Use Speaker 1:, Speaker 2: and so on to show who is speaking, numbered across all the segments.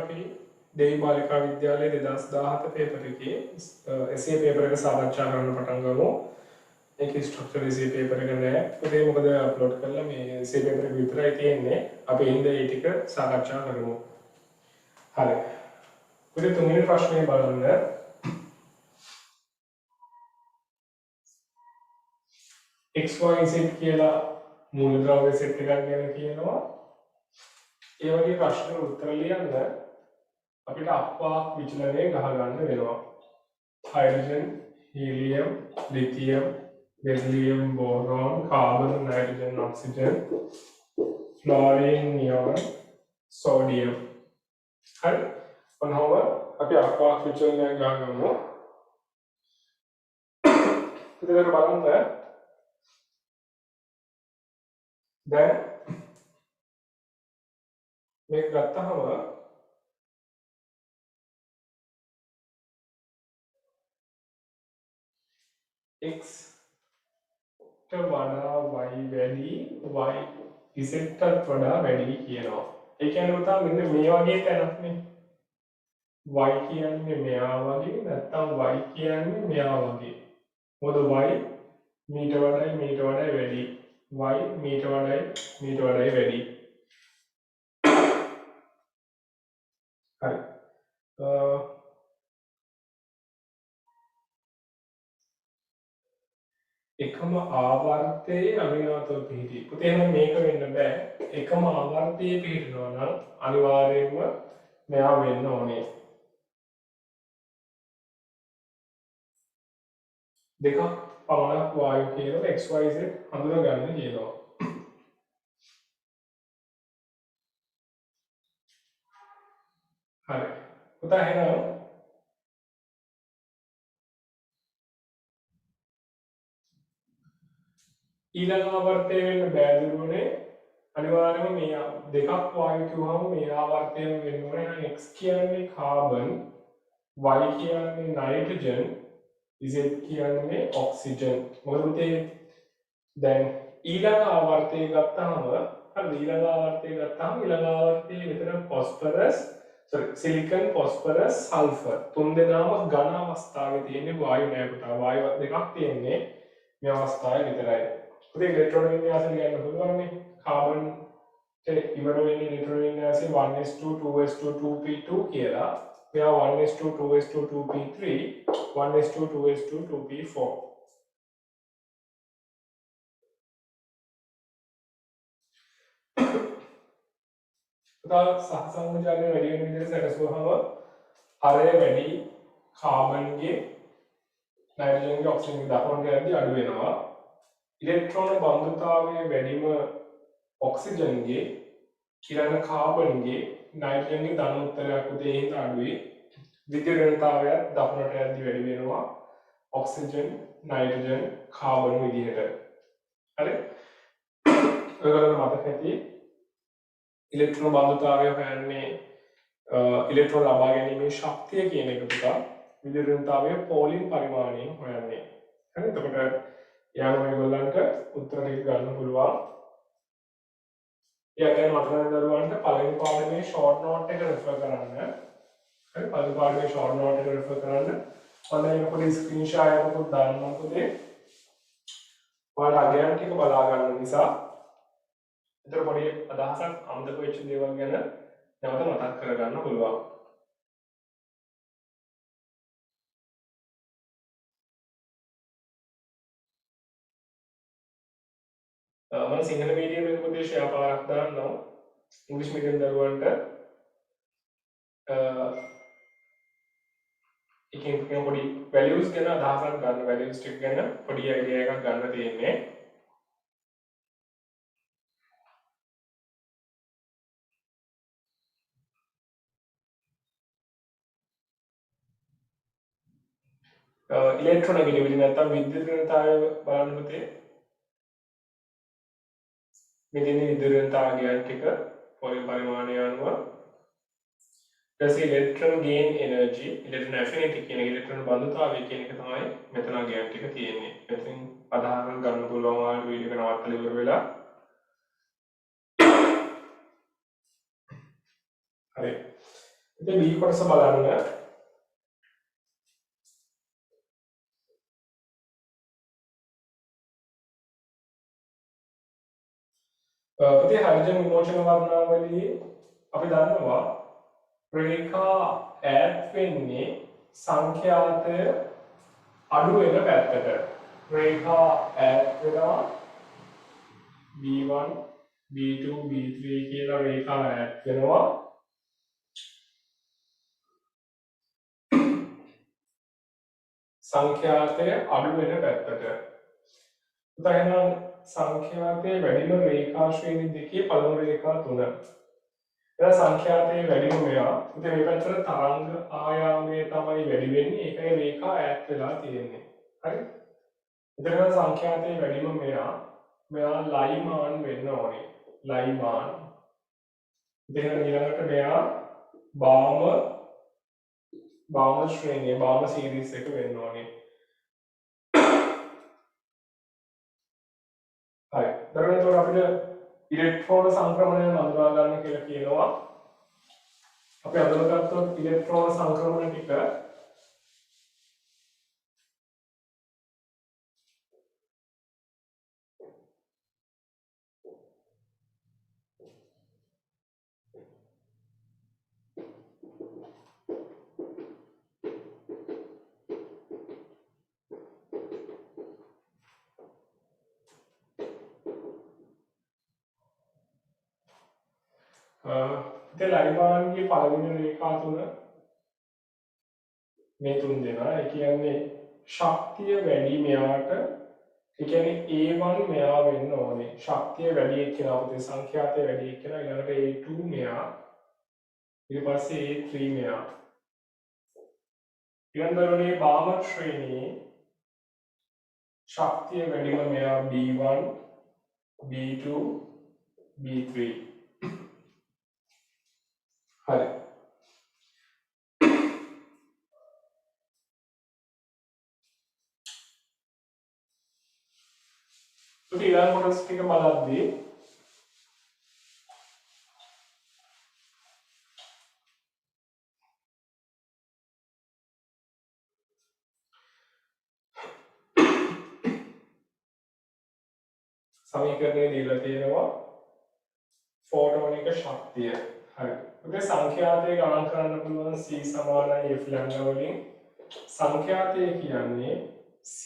Speaker 1: අපි දෙවි බාලිකා විද්‍යාලයේ 2017 පේපර් එකේ essay පේපර් එක සාකච්ඡා කරන්න පටන් ගමු. ඒකේ ස්ට්‍රක්චර් essay පේපර් එක නෑ. ඒකේ මොකද අප්ලෝඩ් කරලා මේ essay පේපර් එක විතරයි තියෙන්නේ. අපි ඉඳ ඒ ටික සාකච්ඡා කරමු. හරි. පුතේ තුන්වෙනි ප්‍රශ්නේ බලන්න. XYZ කියලා මූලද්‍රව්‍ය සෙට් එකක් ගැන කියනවා. ඒ වගේ ප්‍රශ්න උත්තර ලියන්න අපිට අපවාහක විචලනය ගහ ගන්න වෙනවා. Hydrogen, helium, lithium, beryllium, boron, carbon, nitrogen, oxygen, fluorine, neon, sodium. හරි. මොනවාම අපි අපවාහක විචලනය ගහගමු. ඉතින් බලන්න දැන් මේක ගත්තහම x ට වඩා y වැඩි y z ට වඩා වැඩි කියනවා. ඒ කියන්නේ උතා මෙන්න මේ වගේ තැනක් නේ. y කියන්නේ මෙයා වගේ නැත්නම් y කියන්නේ මෙයා වගේ. මොකද y මීට වඩා වැඩි. y මීට වඩා වැඩි. හරි. එකම ආවර්තයේ අවිනාතව පිහිටි. පුතේ එහෙනම් මේක වෙන්න බෑ. එකම ආවර්තයේ පිහිටනවා නම් අනිවාර්යයෙන්ම මෙයා වෙන්න ඕනේ. දෙකක් පමණක් වායු කියනවා XYZ හඳුනා ගන්න කියනවා. හරි. පුතා එහෙනම් ඊළඟ ආවර්තය වෙන්න බෑ දුරුනේ අනිවාර්යයෙන්ම මේ දෙකක් වායු කිව්වම මේ ආවර්තයෙන් වෙන්න ඕනේ. එහෙනම් X කියන්නේ කාබන්, Y කියන්නේ නයිට්‍රජන්, Z කියන්නේ ඔක්සිජන්. මොකද දැන් ඊළඟ ආවර්තය ගත්තාම ඊළඟ ආවර්තයේ විතර සිලිකන්, ෆොස්ෆරස්, සල්ෆර් තුන් දෙනාම ඝන අවස්ථාවේ තියෙන්නේ වායු නෑ පුතා. වායු දෙකක් තියෙන්නේ මේ අවස්ථාවේ විතරයි. පුතේ ඉලෙක්ට්‍රෝන වින්‍යාසය ලියන්න පුළුවන්නේ. කාබන් ඉවර වෙන්නේ ඉලෙක්ට්‍රෝන වින්‍යාසය 1s2 2s2 2p2 කියලා. මෙයා 1s2 2s2 2p3 1s2 2s2 2p4. පුතා සහසංયોජනය වැඩි වෙන විදිහට සැකසුවහම හරය වැඩි කාබන්ගේ නයිට්‍රජන්ගේ ඔක්සිජන්ගේ දක්වනට යද්දී අඩු වෙනවා. ඉලෙක්ට්‍රෝන බන්ධුතාවය වැඩිම ඔක්සිජන්ගේ ඊළඟ කාබන්ගේ නයිට්‍රජන්ගේ ධන උත්තරයක් උදේ හින්දා අඩුයි. විද්‍යුත් ඍණතාවයත් දකුණට යද්දී වැඩි වෙනවා ඔක්සිජන්, නයිට්‍රජන්, කාබන් විදිහට. හරි. ඔයගොල්ලන්ට මතක ඇති ඉලෙක්ට්‍රෝන බන්ධුතාවය හොයන්නේ ඉලෙක්ට්‍රෝන ලබා ගැනීමේ ශක්තිය කියන එක පුතා විද්‍යුත් ඍණතාවය පෝලින් පරිමාණයෙන් හොයන්නේ. හරි. එතකොට යාම මේගොල්ලන්ට උත්තර ටික ගන්න පුළුවන්. ඒ කියන්නේ මතක දරුවන්ට පළවෙනි පාඩමේ ෂෝට් නෝට් එක රෙෆර් කරන්න. හරි පළවෙනි පාඩමේ ෂෝට් නෝට් එක රෙෆර් කරන්න. මම දැන් පොඩි ස්ක්‍රීන් ෂොට් එකක් දාන්නම් පුතේ. ඔයාලා අගයන් ටික බලා ගන්න නිසා ඒතර පොඩි අදහසක් අමතක වෙච්ච දේවල් ගැන නැවත මතක් කරගන්න පුළුවන්. මම සිංහල මීඩියම් එකේ උපදේශය පාරක් දාන්නම්. ඉංග්‍රීසි මීඩියම් දරුවන්ට එකෙන් පොඩි වැලියුස් ගැන අදහසක් ගන්න වැලියුස් ටික ගැන පොඩි අයිඩියා එකක් ගන්න තියෙන්නේ. ඉලෙක්ට්‍රෝනෙගටිවිටි නැත්නම් විද්‍යුත් ඍණතාවය බලන්න පුතේ. මෙතන විද්‍යුත් ඍණතාවයන් ටික පොලි පරිමාණය අනුව ඉලෙක්ට්‍රෝන ගේන් එනර්ජි, ඉලෙක්ට්‍රෝන ඇෆිනිටි කියන ඉලෙක්ට්‍රෝන බන්ධුතාවය කියන එක තමයි මෙතන ගේන් ටික තියෙන්නේ. මෙතෙන් අදහසක් ගන්න පුළුවන් ආයෙත් වීඩියෝ එක නවත්තලා ඉවර වෙලා. හරි. ඉතින් B කොටස බලන්න. පුතේ හයිඩ්‍රජන් විමෝචන වර්ණාවලියේ අපි දන්නවා රේඛා ඈත් වෙන්නේ සංඛ්‍යාතය අඩු වෙන පැත්තට. රේඛා ඈත් වෙනවා B1 B2 B3 කියලා රේඛා ඈත් වෙනවා. සංඛ්‍යාතය අඩු වෙන පැත්තට. උදාහරණ සංඛ්‍යාතයේ වැඩිම රේඛා ශ්‍රේණි දෙකේ පළමු රේඛා 3. එතන සංඛ්‍යාතයේ වැඩිම මෙයා. ඉතින් මේ පැත්තට තරංග ආයාමය තමයි වැඩි වෙන්නේ. ඒකයි රේඛා ඈත් වෙලා තියෙන්නේ. හරි? එතන සංඛ්‍යාතයේ වැඩිම මෙයා. මෙයා ලයිමාන් වෙන්න ඕනේ. ලයිමාන්. ඉතින් ඊළඟට මෙයා බාම ශ්‍රේණිය බාම සීරීස් එක වෙන්න ඕනේ. හරි. දැන් අපිට ඉලෙක්ට්‍රෝන සංක්‍රමණය හඳුනා ගන්න කියලා කියනවා. අපි අඳුනගත්තොත් ඉලෙක්ට්‍රෝන සංක්‍රමණ ටික ඉතින් ලයිමාන්ගේ පළවෙනි රේඛා තුන මේ තුන් දෙනා. ඒ කියන්නේ ශක්තිය වැඩි මෙයාට. ඒ කියන්නේ A1 මෙයා වෙන්න ඕනේ. ශක්තිය වැඩි එක්කෙනා පුතේ සංඛ්‍යාතය වැඩි එක්කෙනා ඊළඟට A2 මෙයා. ඊට පස්සේ A3 මෙයා. ඊළඟට බාම ශ්‍රේණියේ ශක්තිය වැඩිම මෙයා B1 B2 B3. හරි. ඉතින් ඊළඟ කොටස් ටික බලද්දී සමීකරණය දීලා තියෙනවා ෆෝටෝනික ශක්තිය. හරි. ඉතින් සංඛ්‍යාතය ගණන් කරන්න පුළුවන් C සමානයි F ලැම්ඩා වලින්. සංඛ්‍යාතය කියන්නේ C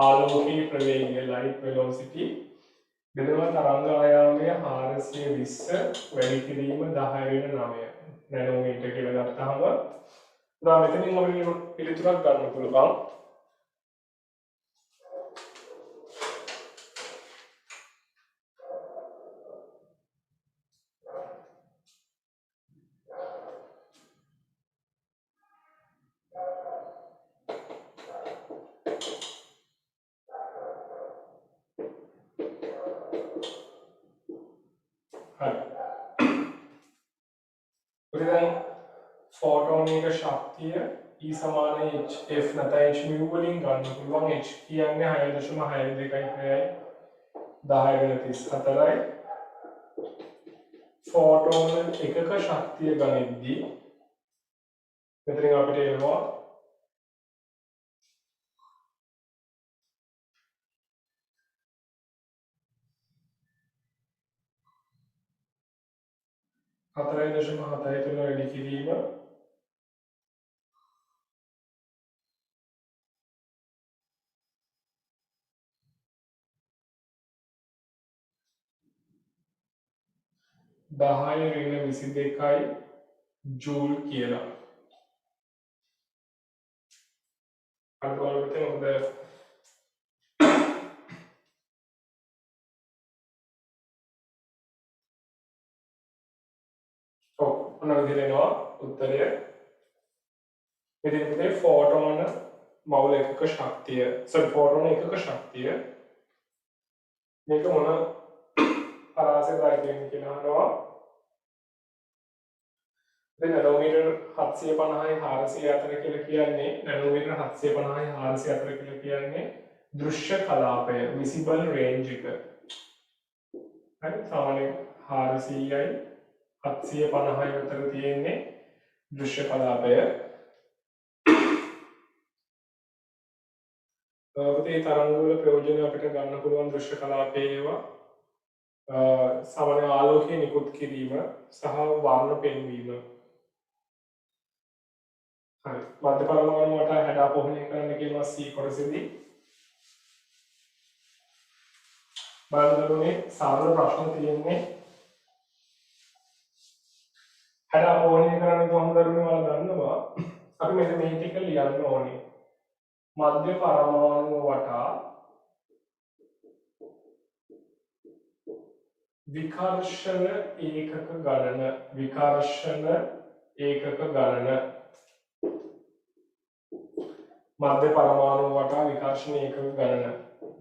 Speaker 1: ආලෝකයේ ප්‍රවේගය light velocity බෙදෙනවා තරංග ආයාමය 420 වැඩි කිරීම 10 වෙන 9 නැනෝමීටර කියලා ගත්තාම දැන් මෙතනින් අපිට පිළිතුරක් ගන්න පුළුවන්. फोटोनिक शक्तिय E समान h f නැත්නම් h mu වලින් ගන්න පුළුවන්. h කියන්නේ 6.62යි 10 වෙන 34යි. ෆෝටෝන එකක ශක්තිය ගනිද්දී මෙතනින් අපිට එනවා 4.73 වැඩි කිරීම 10 ජූල් කියලා. අරගොල්ලෝ මෙතන හොඳ ඔන්න විදිහේනවා උත්තරය. ඉතින් ෆෝටෝන මවුල එකක ශක්තිය ෆෝටෝන එකක ශක්තිය මේක මොන පරාසයටයි කියන්නේ කියලා අහනවා. දැන් නැනෝමීටර් 750යි 400 අතර කියලා කියන්නේ නැනෝමීටර් 750යි 400 අතර කියලා කියන්නේ දෘශ්‍ය කලාපය විසිබල් රේන්ජ් එක. හරි සාමාන්‍යයෙන් 400යි 750යි අතර තියෙන්නේ දෘශ්‍ය කලාපය පුතේ තරංගවල ප්‍රයෝජන අපිට ගන්න පුළුවන් දෘශ්‍ය කලාපයේ ඒවා සමන ආලෝකය නිකුත් කිරීම සහ වර්ණ පෙන්වීම. හරි. මධ්‍ය පරමාණු වටා හැඩා පොහොණය කරන්න කියනවා C කොටසේදී. බලන්න සාමාන්‍ය ප්‍රශ්න තියෙන්නේ හැඩා පොහොණය කරන්න කොහොමද දරුවනේ ඔයාලා දන්නවා. අපි මෙන්න මේ ටික ලියන්න ඕනේ. මධ්‍ය පරමාණු වටා විකර්ෂණ ඒකක ගණන මධ්‍ය පරමාණු වටා විකර්ෂණ ඒකක ගණන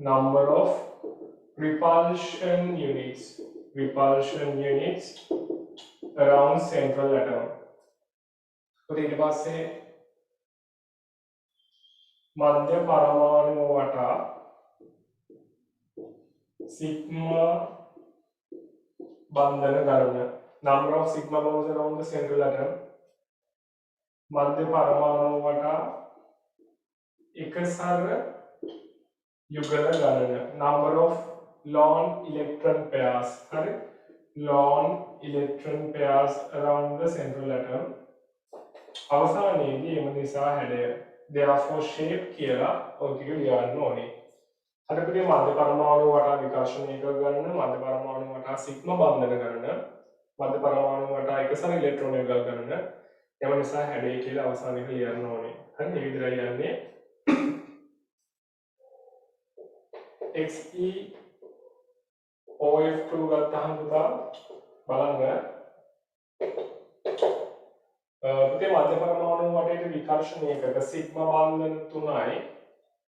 Speaker 1: number of repulsion units around central atom. ඊට පස්සේ මධ්‍ය පරමාණු වටා සිග්මා බන්ධන ගණන number of sigma bonds around the central atom. මධ්‍ය පරමාණු වටා එකසර යුගල ගණන number of lone electron pairs. හරි, lone electron pairs around the central atom. අවසානයේදී එම නිසා හැඩය therefore shape කියලා ඔය ටික ලියන්න ඕනේ. හරි පුතේ, මධ්‍ය පරමාණු වටා විකර්ෂණ ඒකක ගණන, මධ්‍ය පරමාණු වටා සිග්මා බන්ධන ගණන, මධ්‍ය පරමාණු වටා එකසර ඉලෙක්ට්‍රෝන යුගල ගණන. එම නිසා හැඩය කියලා අවසානයේදී ලියන්න ඕනේ. හරි, මේ විදිහට යන්නේ XeOF2 ගත්තාම පුතා බලන්න පුතේ මධ්‍ය පරමාණු වටේට විකර්ෂණ ඒකක සිග්මා බන්ධන 3යි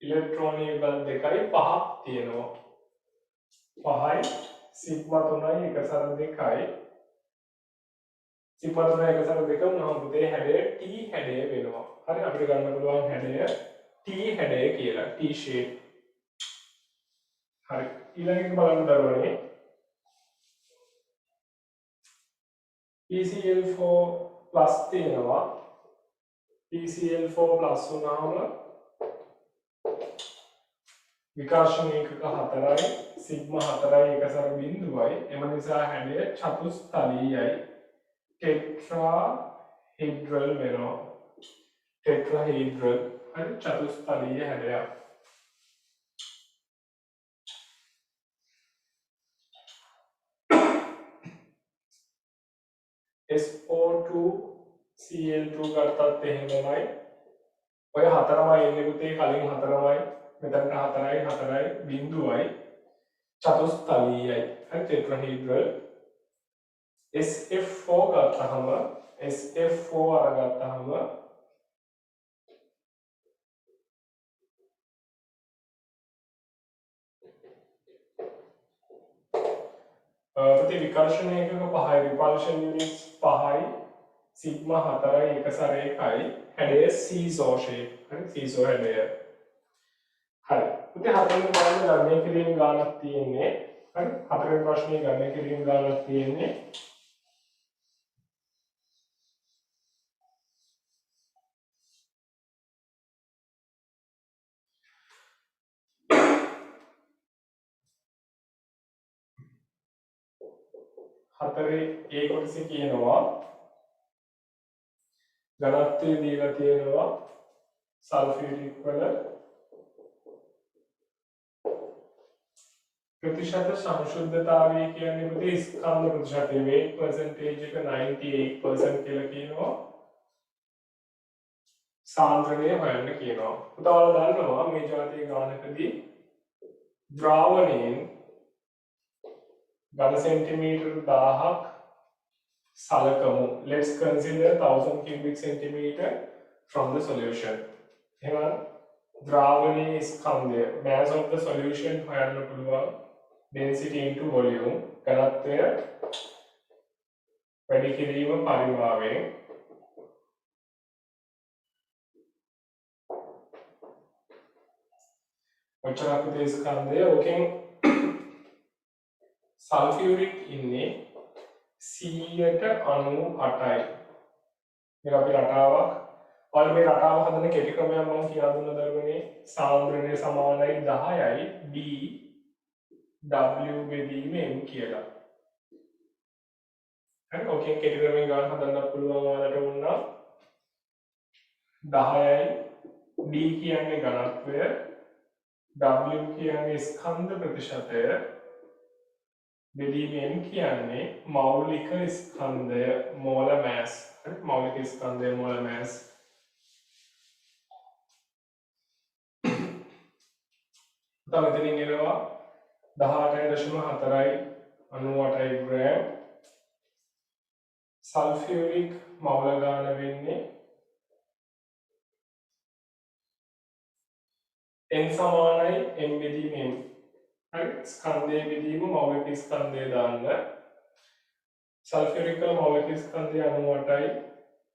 Speaker 1: ඉලෙක්ට්‍රෝන යුගල 2යි 5ක් තියෙනවා. 5යි සිග්මා 3යි එකසර 2යි සිග්මා 3යි එකසර 2 වුණාම පුතේ හැඩය T හැඩය වෙනවා. හරි, අපිට ගන්න පුළුවන් හැඩය T හැඩය කියලා, T shape. හරි, ඊළඟට බලන්න දරුවනේ PCl4+ තියෙනවා. PCl4+ වුණාම විකර්ෂණ ඒකක 4යි සිග්මා 4යි එකසර බිඳුවයි. එම නිසා හැඩය චතුස්තලීයයි ටෙට්‍රාහෙඩ්‍රල් වෙනවා. ටෙට්‍රාහෙඩ්‍රල්. හරි, චතුස්තලීය හැඩයක්. SO2Cl2 ගත්තත් එහෙමයි. ඔය හතරමයි එන්නේ පුතේ, කලින් හතරමයි, මෙතනට 4යි 4යි බිඳුවයි චතුස්තලීයයි. හරි, ටෙට්‍රාහෙඩ්‍රල්. SF4 ගත්තහම SF4 අරගත්තහම පුතේ විකර්ෂණ ඒකක 5යි, repulsion units 5යි, sigma 4යි එකසර 1යි, හැඩය seesaw shape. හරි, seesaw හැඩය. හරි, පුතේ හතරවෙනි ප්‍රශ්නේ ගණනය කිරීම ගානක් තියෙන්නේ. හරි, හතරවෙනි ප්‍රශ්නේ ගණනය කිරීම ගානක් තියෙන්නේ. හතරේ A කොටසේ කියනවා ඝනත්වය දීලා තියෙනවා සල්ෆියුරික් වල ප්‍රතිශත සංශුද්ධතාවය කියන්නේ පුතේ ස්කන්ධ ප්‍රතිශතය, weight percentage එක 98% කියලා කියනවා. සාන්ද්‍රණය හොයන්න කියනවා. පුතා ඔයාලා දන්නවා මේ જાතිය ගානකදී ද්‍රාවණයෙන් ඝන සෙන්ටිමීටර් 1000ක් සලකමු. Let's consider 1000 cubic centimeter from the solution. එහෙනම් ද්‍රාවණයේ ස්කන්ධය mass of the solution හොයන්න පුළුවන්. density into volume, ඝනත්වය වැඩි කිරීම පරිමාවයෙන්. ඔච්චරක් පුතේ ස්කන්ධය. ඕකෙන් සල්ෆියුරික් ඉන්නේ 198යි. මේක අපි රටාවක් ඔයාලා මේ රටාව හදන කෙටි ක්‍රමයක් මම කියලා දුන්න දරුවනේ සාන්ද්‍රණය සමානයි 10යි d w බෙදීම m කියලා. හරි ඔකෙන් කෙටි ක්‍රමයෙන් ගන්න හදන්න පුළුවන් ඔයාලට වුණා 10යි d කියන්නේ ඝනත්වය w කියන්නේ ස්කන්ධ ප්‍රතිශතය බෙදීම m කියන්නේ මෞලික ස්කන්ධය molar mass. හරි මෞලික ස්කන්ධය molar mass. තව එතනින් එනවා 18.4යි 98යි ග්‍රෑම් සල්ෆියුරික් මවුල ගාන වෙන්නේ n සමානයි m බෙදීම m. හරි ස්කන්ධයේ බෙදීම මෞලික ස්කන්ධය දාන්න සල්ෆියුරික් වල මෞලික ස්කන්ධය 98යි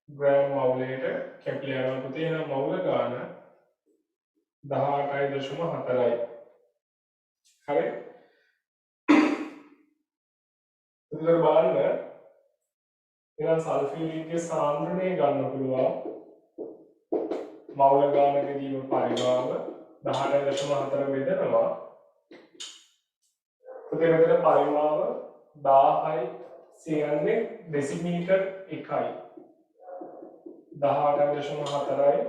Speaker 1: ග්‍රෑම් මවුලයට කැපිලා යනවා පුතේ. එහෙනම් මවුල ගාන 18.4යි. හරි ඉතින් බලන්න එහෙනම් සල්ෆියුරික්ගේ සාන්ද්‍රණය ගන්න පුළුවන් මවුල ගාන බෙදීම පරිමාව 18.4 බෙදනවා. පුතේ මෙතන පරිමාව 1000යි කියන්නේ ඩෙසිමීටර් 1යි 18.4යි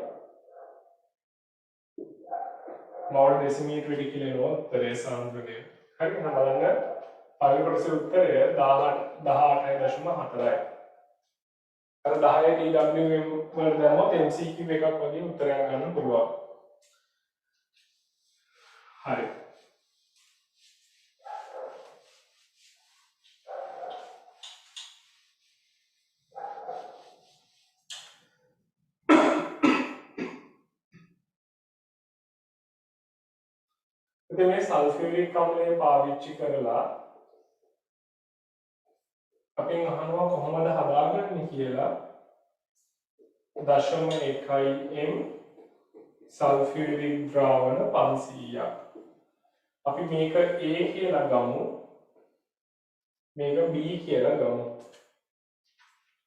Speaker 1: මවුල ඩෙසිමීටර් 1 කියලා එනවා උත්තරේ සාන්ද්‍රණය. හරි එහෙනම් බලන්න පළවෙනි කොටසේ උත්තරය 18.4යි. අර 10 dWm වල දැම්මොත් MCQ එකක් වගේ උත්තරයක් ගන්න පුළුවන්. හරි. ඉතින් මේ සල්ෆියුරික් අම්ලය පාවිච්චි කරලා අපෙන් අහනවා කොහොමද හදාගන්නේ කියලා. 0.1 m සල්ෆියුරික් ද්‍රාවණ 500ක්. අපි මේක A කියලා ගමු. මේක B කියලා ගමු.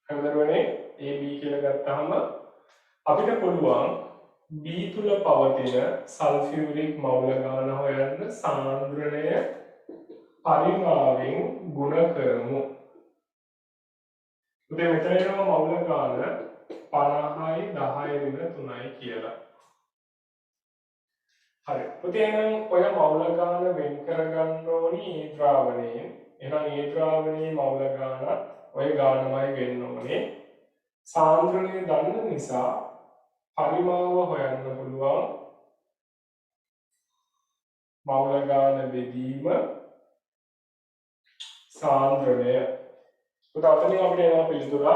Speaker 1: හරිදරුවනේ A B කියලා ගත්තාම අපිට පුළුවන් B තුල පවතින සල්ෆියුරික් මවුල ගාන හොයන්න සාන්ද්‍රණය පරිමාවෙන් ගුණ කරමු. උදේ මෙතන එනවා මවුල ගාන 50යි 10යි 3යි කියලා. හරි. පුතේ නම් ඔය මවුල ගාන වෙන් කරගන්න ඕනි ඒ ද්‍රාවණයෙන්. එහෙනම් ඒ ද්‍රාවණයේ මවුල ගාන ඔය ගානමයි වෙන්න ඕනේ. සාන්ද්‍රණය දන්න නිසා පරිමාව හොයන්න පුළුවන්. මවුල ගාන බෙදීම සාන්ද්‍රණය. පුතා අතනින් අපිට එනවා පිළිතුරක්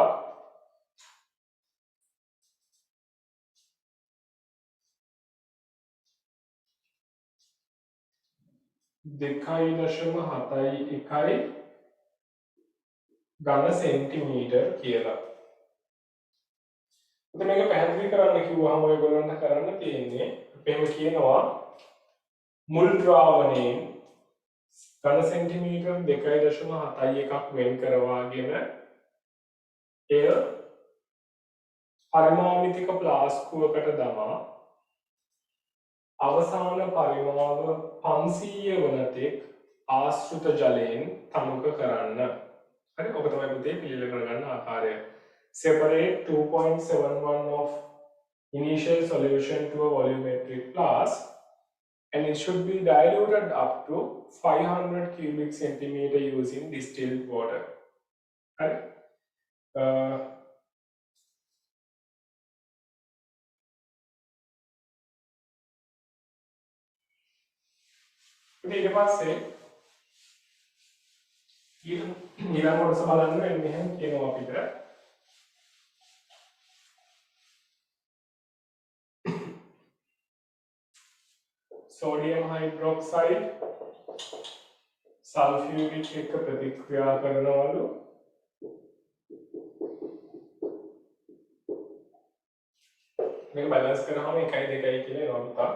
Speaker 1: 2.71 ඝන සෙන්ටිමීටර් කියලා. ඉතින් මේක පැහැදිලි කරන්න කිව්වහම ඔයගොල්ලන්ට කරන්න තියෙන්නේ අපේම කියනවා මුල් ද්‍රාවණයෙන් ඝන සෙන්ටිමීටර් 2.71 වෙන් කරවාගෙන එය පරිමාණිතික ප්ලාස්කුවකට දමා අවසාන පරිමාව 500 වන තෙක් ආශ්‍රිත ජලයෙන් තනුක කරන්න. හරි ඔක තමයි පුතේ පිළිල කරගන්න ආකාරය. Separate 2.71 of initial solution to a volumetric flask and it should be diluted up to 500 cubic centimeter using distilled water. හරි ඊට පස්සේ ඊළඟ කොටස බලන්න මෙහෙම කියනවා අපිට sodium hydroxide sulfuric එක්ක ප්‍රතික්‍රියා කරනවලු මේක බැලන්ස් කරාම 1 2 කියලා එනවා පුතා.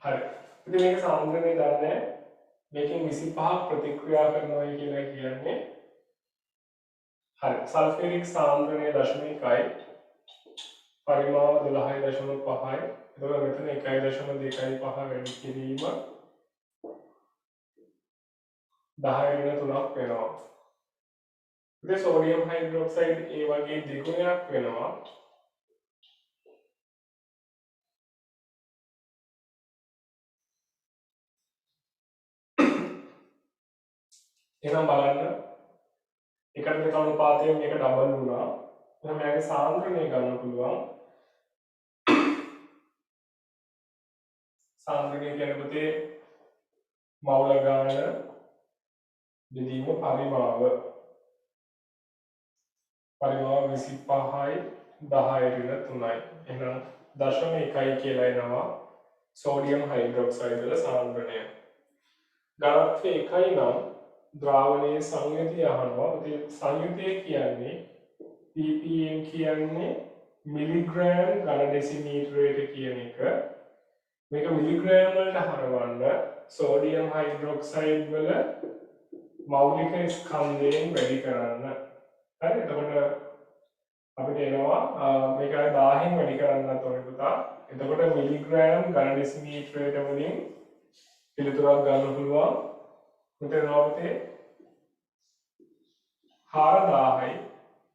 Speaker 1: හරි. ඉතින් මේක සාන්ද්‍රණය දන්නේ මේකෙන් 25ක් ප්‍රතික්‍රියා කරනවා කියලා කියන්නේ හරි. සල්ෆියුරික් සාන්ද්‍රණය 0.1යි. පරිමාව 12.5යි. එතකොට මෙතන 1.25 වැඩි කිරීම 10 වෙනවා. ඉතින් සෝඩියම් හයිඩ්‍රොක්සයිඩ් ඒ වගේ දෙගුණයක් වෙනවා. එහෙනම් බලන්න එකට දෙක අනුපාතයෙන් මේක ඩබල් වුණා. එහෙනම් මෙයාගේ සාන්ද්‍රණය ගන්න පුළුවන්. සාන්ද්‍රණය කියන්නේ පුතේ මවුල ගාන බෙදීම පරිමාව 25යි 10^3යි. එහෙනම් 0.1 කියලා එනවා සෝඩියම් හයිඩ්‍රොක්සයිඩ් වල සාන්ද්‍රණය. ඝනත්වය 1යි නම් ද්‍රාවණයේ සංයුතිය අහනවා. ඒ සංයුතිය කියන්නේ ppm කියන්නේ මිලිග්‍රෑම් ඝන ඩෙසිමීටරයට කියන එක. මේක මිලිග්‍රෑම් වලට හරවන්න සෝඩියම් හයිඩ්‍රොක්සයිඩ් වල මෞලික ස්කන්ධයෙන් වැඩි කරන්න. හරි. එතකොට අපිට එනවා මේක 1000න් වැඩි කරන්නත් ඕනේ පුතා. එතකොට මිලිග්‍රෑම් ඝන ඩෙසිමීටරයට වලින් පිළිතුරක් ගන්න පුළුවන්. මෙතන අපිට 4000යි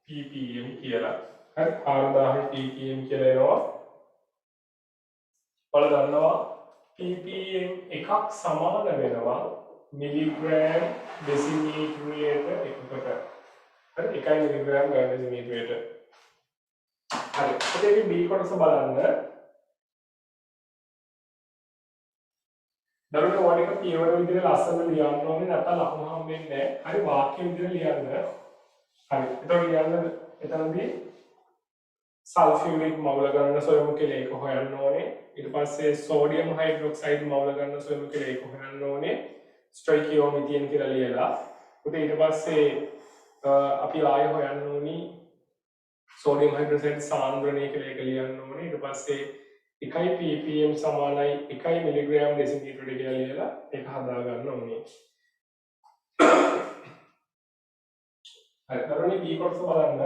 Speaker 1: ppm කියලා. හරි 4000යි ppm කියලා එනවා. ඔයාලා දන්නවා ppm එකක් සමාන වෙනවා මිලිග්‍රෑම් ඩෙසිමීටරයට එකකට. හරි 1 මිලිග්‍රෑම් ඝන ඩෙසිමීටරයට. හරි. ඒකේ B කොටස බලන්න. දරුවෝ වඩේක පියවර විදිහට ලස්සන ලියන්න ඕනේ නැත්නම් ලකුණු හම්බෙන්නේ නැහැ. හරි වාක්‍ය විදිහට ලියන්න. හරි. එතකොට ලියන්න එතනදී සල්ෆියුරික් මවුල ගන්න සොයමු කියලා ඒක හොයන්න ඕනේ. ඊට පස්සේ සෝඩියම් හයිඩ්‍රොක්සයිඩ් මවුල ගන්න සොයමු කියලා ඒක හොයන්න ඕනේ. ස්ටොයිකියෝමීතියන් කියලා ලියලා. ඊට පස්සේ අපි ආයෙ හොයන්න ඕනි සෝඩියම් හයිඩ්‍රොක්සයිඩ් සාන්ද්‍රණය කියලා ඒක ලියන්න ඕනේ. ඊට පස්සේ 1 ppm සමානයි 1 මිලිග්‍රෑම් ඩෙසිමීටරයට කියලා ලියලා ඒක හදා ගන්න ඕනේ. හරි. ඊළඟට B කොටස බලන්න.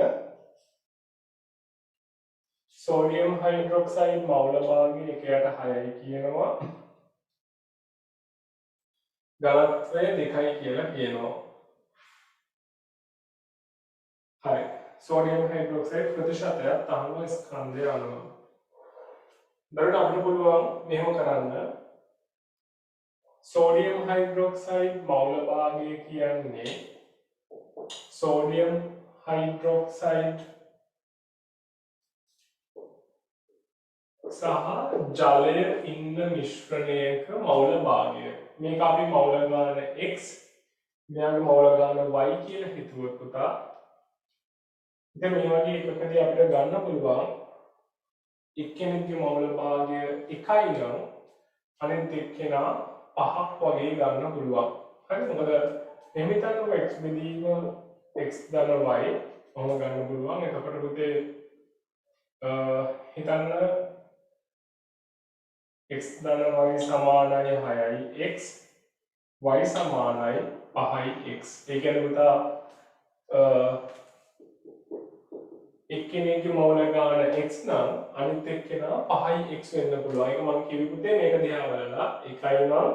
Speaker 1: සෝඩියම් හයිඩ්‍රොක්සයිඩ් මවුල භාගය 1/6යි කියනවා. ඝනත්වය 2යි කියලා කියනවා. හරි. සෝඩියම් හයිඩ්‍රොක්සයිඩ් ප්‍රතිශතයක් තහනම් ස්කන්ධය අනුව. දරුවෝ අපිට පුළුවන් මෙහෙම කරන්න. සෝඩියම් හයිඩ්‍රොක්සයිඩ් මවුල භාගය කියන්නේ සෝඩියම් හයිඩ්‍රොක්සයිඩ් සහ ජලය ඉන්න මිශ්‍රණයක මවුල භාගය. මේක අපි මවුල ගාන x මෙයාගේ මවුල ගාන y කියලා හිතුවොත් පුතා. ඉතින් මේ වගේ එකකදී අපිට ගන්න පුළුවන් එක්කෙනෙක්ගේ මවුල භාගය 1යි නම් අනිත් එක්කෙනා 5ක් වගේ ගන්න පුළුවන්. හරි. මොකද එහෙම හිතන්නකො x බෙදීම x ධන y ඔහොම ගන්න පුළුවන්. එතකොට පුතේ හිතන්න x ධන y සමානයි 6යි x y සමානයි 5යි x. ඒ කියන්නේ පුතා එක්කෙනෙක්ගේ මවුල ගාන x නම් අනිත් එක්කෙනා 5යි x වෙන්න පුළුවන්. ඒක මම කිව්වේ පුතේ මේක දිහා බලලා 1යි නම්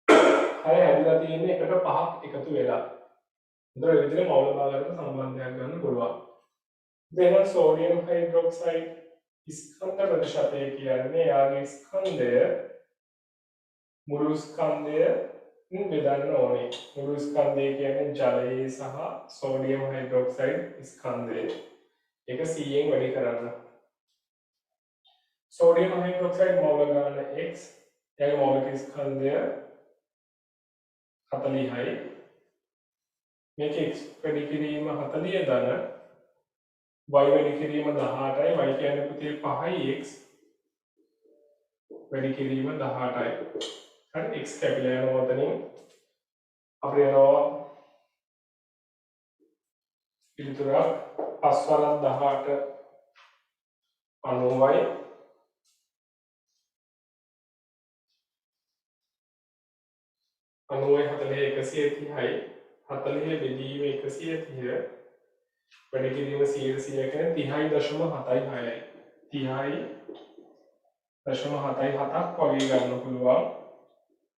Speaker 1: 6 හැදිලා තියෙන්නේ එකට 5ක් එකතු වෙලා. ඒතර ඒ විදිහට මවුල භාගයට සම්බන්ධයක් ගන්න පුළුවන්. දැන් සෝඩියම් හයිඩ්‍රොක්සයිඩ් ස්කන්ධ ප්‍රතිශතය කියන්නේ යාගේ ස්කන්ධය මුළු ස්කන්ධයෙන් බෙදන්න ඕනේ. මුළු ස්කන්ධය කියන්නේ ජලයේ සහ සෝඩියම් හයිඩ්‍රොක්සයිඩ් ස්කන්ධය. ඒක 100න් වැඩි කරන්න. සෝඩියම් හයිඩ්‍රොක්සයිඩ් මවුල ගාන x එයාගේ මෞලික ස්කන්ධය 40යි. මේක x වැඩි කිරීම 40 ධන y වැඩි කිරීම 18යි. y කියන්නේ පුතේ 5යි x වැඩි කිරීම 18යි. හරි. x කැපිලා යනවා උතනින් අපිට යනවා පිළිතුරක් 5 වරක් 18 90යි. 90 40 130යි 40 බෙදීම 130 වැඩි කිරීම 100 කියන්නේ 30.76යි 30.77ක් වගේ ගන්න පුළුවන්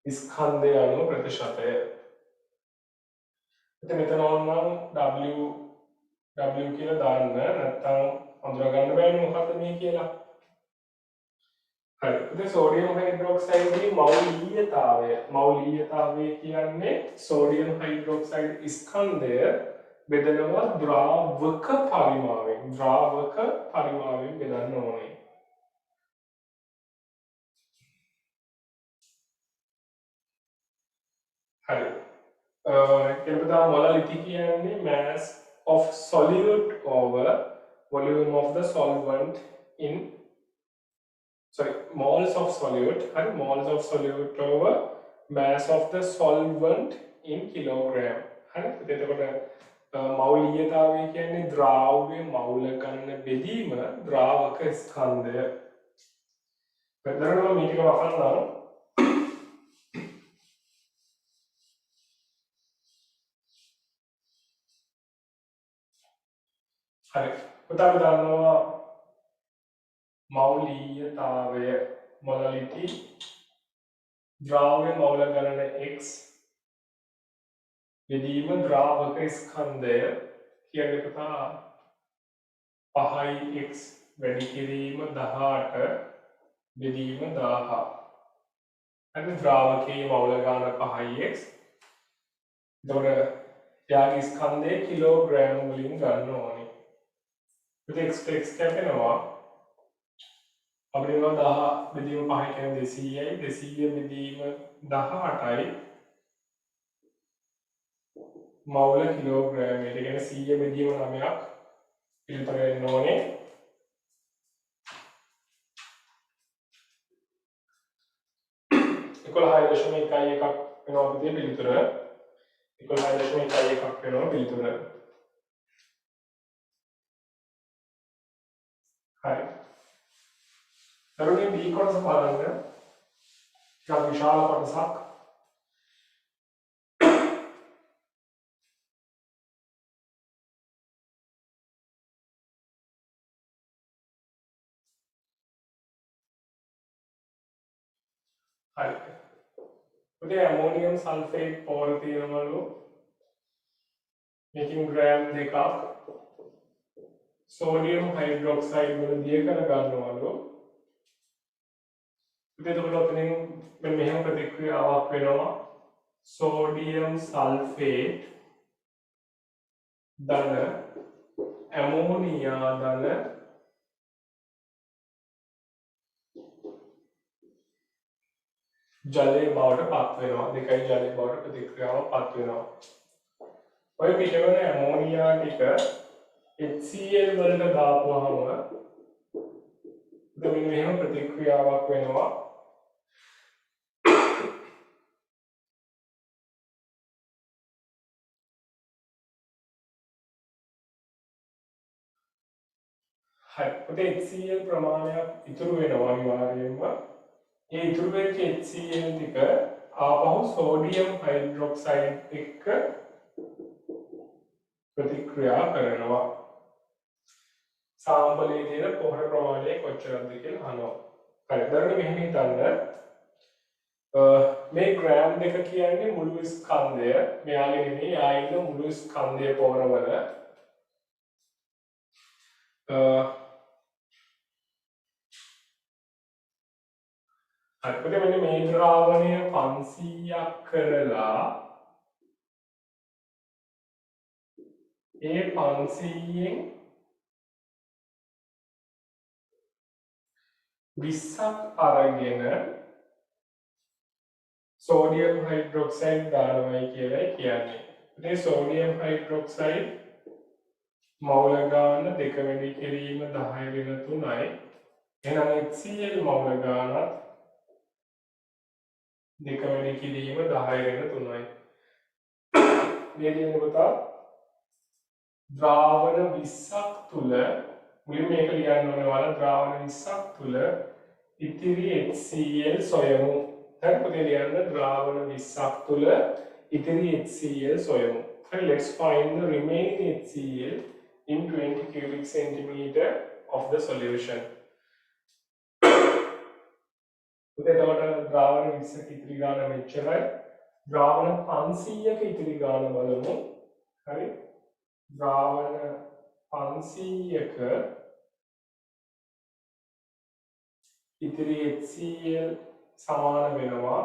Speaker 1: ස්කන්ධය අණු ප්‍රතිශතය. ඉතින් මෙතන ඕනනම් W කියලා දාන්න නැත්නම් අඳුර ගන්න බෑනේ මොකක්ද මේ කියලා. හරි. ඉතින් සෝඩියම් හයිඩ්‍රොක්සයිඩ්ගේ මෞලිකතාවය කියන්නේ සෝඩියම් හයිඩ්‍රොක්සයිඩ් ස්කන්ධය බෙදනවා ද්‍රාවක පරිමාවෙන් බෙදන්න ඕනේ. හරි. එතකොට මොලාලිටි කියන්නේ mass of solute over volume of the solvent in moles of solute and moles of solute over mass of the solvent in kilogram. හරි. එතකොට මෞලිකතාවය කියන්නේ ද්‍රාව්‍ය මවුල ගන්න බෙදීම ද්‍රාවක ස්කන්ධය. මෙතනම මේ ටික වහන්නම්. හරි. පුතාට දන්නවා මෞලිකතාවය මොලාලිටි ද්‍රාව්‍ය මවුල ගණන x බෙදීම ද්‍රාවක ස්කන්ධය කියන්නේ පුතා 5x වැඩි කිරීම 18 බෙදීම 1000. අද ද්‍රාවකයේ මවුල ගණන 5x. එතකොට යාගේ ස්කන්ධය කිලෝග්‍රෑම් වලින් ගන්න ඕනේ. ඉතින් x කැපෙනවා අපිට 10 බෙදීම 5 කියන්නේ 200යි 200 බෙදීම 18යි මවුල කිලෝග්‍රෑම් එක කියන්නේ 100 බෙදීම 9ක් පිළිතුර එන්න ඕනේ. එකොළ 6.11ක් වෙනවා පුතේ පිළිතුර. එකොළ 6.11ක් වෙනවා පිළිතුර. හරි. දරුවනේ B කොටස බලන්න. ටිකක් විශාල කොටසක්. හරි. පුතේ ඇමෝනියම් සල්ෆේට් පොර තියෙනවලු. මේකින් ග්‍රෑම් 2ක් සෝඩියම් හයිඩ්‍රොක්සයිඩ් වල දිය කර ගන්නවලු. එතකොට ඔතනින් මෙහෙම ප්‍රතික්‍රියාවක් වෙනවා. සෝඩියම් සල්ෆේට් ධන ඇමෝනියා ධන ජලය බවට පත් වෙනවා. දෙකයි ජලය බවට ප්‍රතික්‍රියාවක් පත් වෙනවා. ඔය පිටවන ඇමෝනියා ටික HCl වලට දාපුවාම මෙන්න මෙහෙම ප්‍රතික්‍රියාවක් වෙනවා. හරි. පුතේ HCl ප්‍රමාණයක් ඉතුරු වෙනවා අනිවාර්යයෙන්ම. ඒ ඉතුරු වෙච්ච HCl ටික ආපහු සෝඩියම් හයිඩ්‍රොක්සයිඩ් එක්ක ප්‍රතික්‍රියා කරනවා. සාම්පලයේ තියෙන පොහොර ප්‍රමාණය කොච්චරද කියලා අහනවා. හරි. දැන් මෙහෙම හිතන්න. මේ ග්‍රෑම් දෙක කියන්නේ මුළු ස්කන්ධය. මෙයාගේ නෙමෙයි ආයෙත් මුළු ස්කන්ධය පොහොරවල හරි. මෙන්න මේ ද්‍රාවණය 500ක් කරලා ඒ 500න් 20ක් අරගෙන සෝඩියම් හයිඩ්‍රොක්සයිඩ් දානවයි කියලා කියන්නේ. මේ සෝඩියම් හයිඩ්‍රොක්සයිඩ් මවුල ගාන 2 වැඩි කිරීම 10 වෙන 3යි. එහෙනම් HCl මවුල ගානත් 2 වැඩි කිරීම 10 වෙන 3යි. මේ දෙන්නේ පුතා ද්‍රාවණ 20ක් තුල මුලින්ම මේක ලියන්න ඕනේ වල ද්‍රාවණ 20ක් තුල ඉතිරි HCl සොයමු. හරි පුතේ ලියන්න ද්‍රාවණ 20ක් තුල ඉතිරි HCl සොයමු. හරි let's find the remaining HCl in 20 cubic centimeter of the solution. පුතේ එතකොට ද්‍රාවණ 20ක ඉතිරි ගාන මෙච්චරයි. ද්‍රාවණ 500ක ඉතිරි ගාන බලමු. හරි ද්‍රාවණ 500ක ඉතිරි HCl සමාන වෙනවා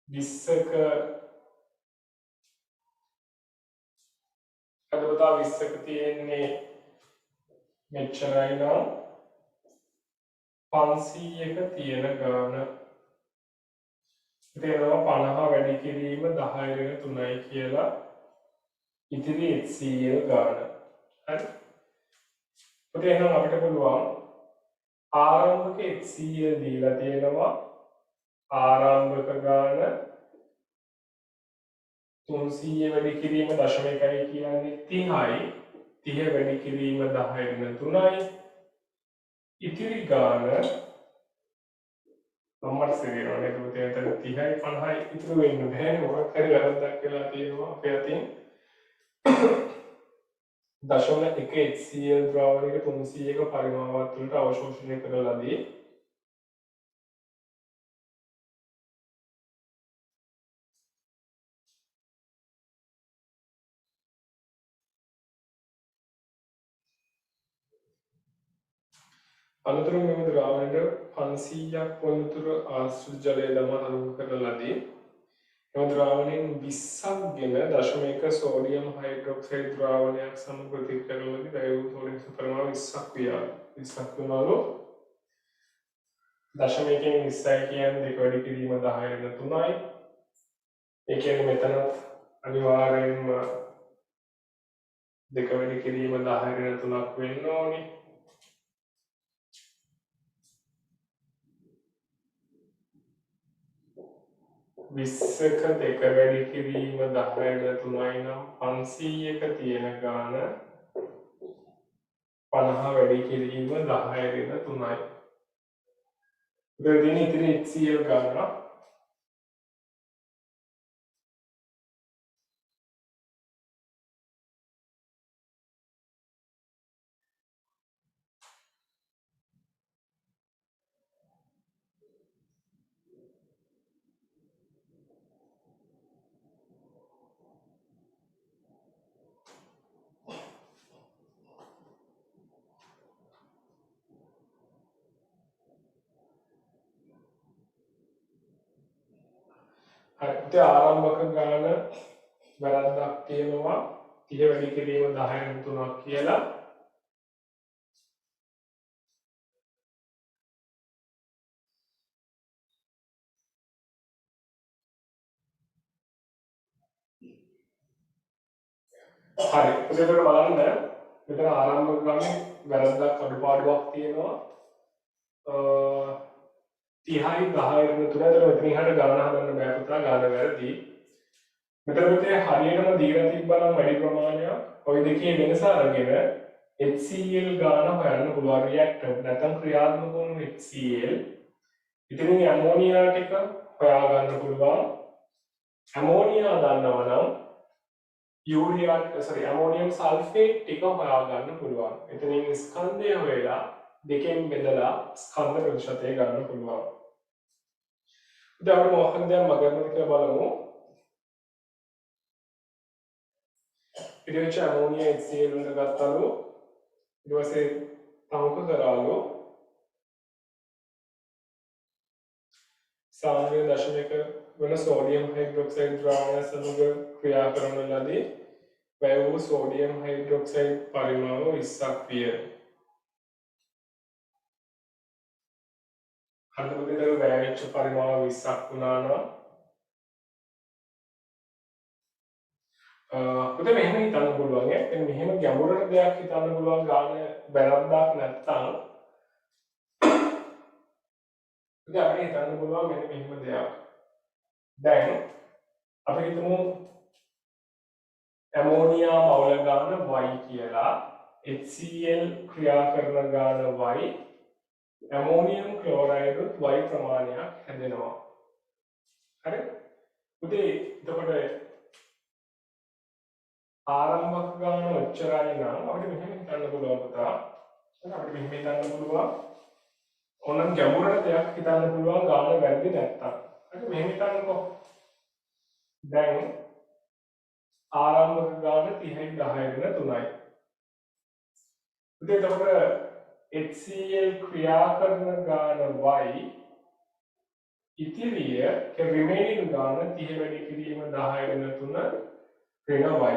Speaker 1: 20ක අදවතා 20ක තියෙන්නේ මෙච්චරයි නම් 500ක තියෙන ගාන තේරෙනවා 50 වැඩි කිරීම 10/3යි කියලා ඉතිරි HCl ගාන. හරි. පුතේ එහෙනම් අපිට පුළුවන් ආරම්භක HCl දීලා තියෙනවා ආරම්භක ගාන 300 වැඩි කිරීම 0.1යි කියන්නේ 30යි 30 වැඩි කිරීම 10/3යි ඉතිරි ගාන නම්බර් සෙවියෝ නේද පුතේ එතන 30යි 50යි ඉතුරු වෙන්න බෑ මොකක් හරි වැරද්දක් වෙලා තියෙනවා අපේ අතින් 0.1 HCl ද්‍රාවණයක 300ක පරිමාවක් තුළට අවශෝෂණය කරලාදී අනතුරු මෙම ද්‍රාවණයට 500ක් වතුර ආශ්‍රිත ජලය දමා අනුභව කරලාදී එම ද්‍රාවණයෙන් 20ක් ගෙන 0.1 සෝඩියම් හයිඩ්‍රොක්සයිඩ් ද්‍රාවණයක් සමග ප්‍රතික්‍රියාවලදී වැයු සෝඩියම් පරිමාව 20ක් විය 20ක් වුණාලු 0.1 20යි කියන්නේ දෙක වැඩි කිරීම 10/3යි ඒ කියන්නේ මෙතන අනිවාර්යයෙන්ම දෙක වැඩි කිරීම 10/3ක් වෙන්න ඕනේ 20ක දෙක වැඩි කිරීම 10/3යි නම් 500ක තියෙන ගාන 50 වැඩි කිරීම 10/3යි. දෙවෙනි ඉතිරි HCl ගාන හරි ආරම්භක ගාන වැරද්දක් තියෙනවා 30 වැඩි කිරීම 10/3ක් කියලා හරි එතකොට බලන්න මෙතන ආරම්භක ගානේ වැරද්දක් අඩුපාඩුවක් තියෙනවා 30යි 10/3 තුන අතර මෙතන ඉහට ගාන හදන්න බෑ පුතා ගාන වැරදි මෙතන පුතේ හරියටම දීලා තිබ්බනම් වැඩි ප්‍රමාණයක් ওই දෙකේ වෙනස අරගෙන HCl ගාන හොයන්න පුළුවන් රියැක්ටර් නැත්නම් ක්‍රියාත්මක වුණු HCl ඉතින් ඇමෝනියා ටික හොයා ගන්න පුළුවන් ඇමෝනියා දන්නවා නම් යූරියා ඇමෝනියම් සල්ෆේට් ටික හොයා ගන්න පුළුවන් එතනින් ස්කන්ධය හොයලා දෙකෙන් බෙදලා ස්කන්ධ ප්‍රතිශතය ගන්න පුළුවන් දැන් අපි මොකක්ද දැන් මගන්න කියලා බලමු ඊට පස්සේ ඇමෝනියා HCl වල ගත්තලු ඊට පස්සේ තමුක කරාලු සාමාන්‍ය 0.1 වන සෝඩියම් හයිඩ්‍රොක්සයිඩ් ද්‍රාවණය සමග ක්‍රියා කරන ලදී වැය වූ සෝඩියම් හයිඩ්‍රොක්සයිඩ් පරිමාව 20ක් විය. හඳුන්වන වැය වෙච්ච පරිමාව 20ක් වුණා නම් පුතේ මෙහෙම හිතන්න පුළුවන් ඈ මෙහෙම ගැඹුරට දෙයක් හිතන්න පුළුවන් ගාන වැරද්දක් නැත්තම් පුතේ අපිට හිතන්න පුළුවන් මෙන්න මෙහෙම දෙයක් දැන් අපි හිතමු ඇමෝනියා මවුල ගාන y කියලා HCl ක්‍රියා කරන ගාන y ඇමෝනියම් ක්ලෝරයිඩ් උත් y ප්‍රමාණයක් හැදෙනවා. හරි? උදේ එතකොට ආරම්භක ගාන ඔච්චරයි නම් අපිට මෙහෙම හිතන්න පුළුවන් පුතා. අපිට මෙහෙම හිතන්න පුළුවන්. ඕනම් ගැඹුරට දෙයක් හිතන්න පුළුවන් ගාන වැරදි නැත්තම්. හරි මෙහෙම හිතන්නකෝ. දැන් ආරම්භක ගාන 30යි 10යි වෙන 3යි. උදේ එතකොට HCl ක්‍රියා කරන ගාන y ඉතිරිය රිමේනින් ගාන 30 වැඩි කිරීම 10 වෙන 3 වෙන y.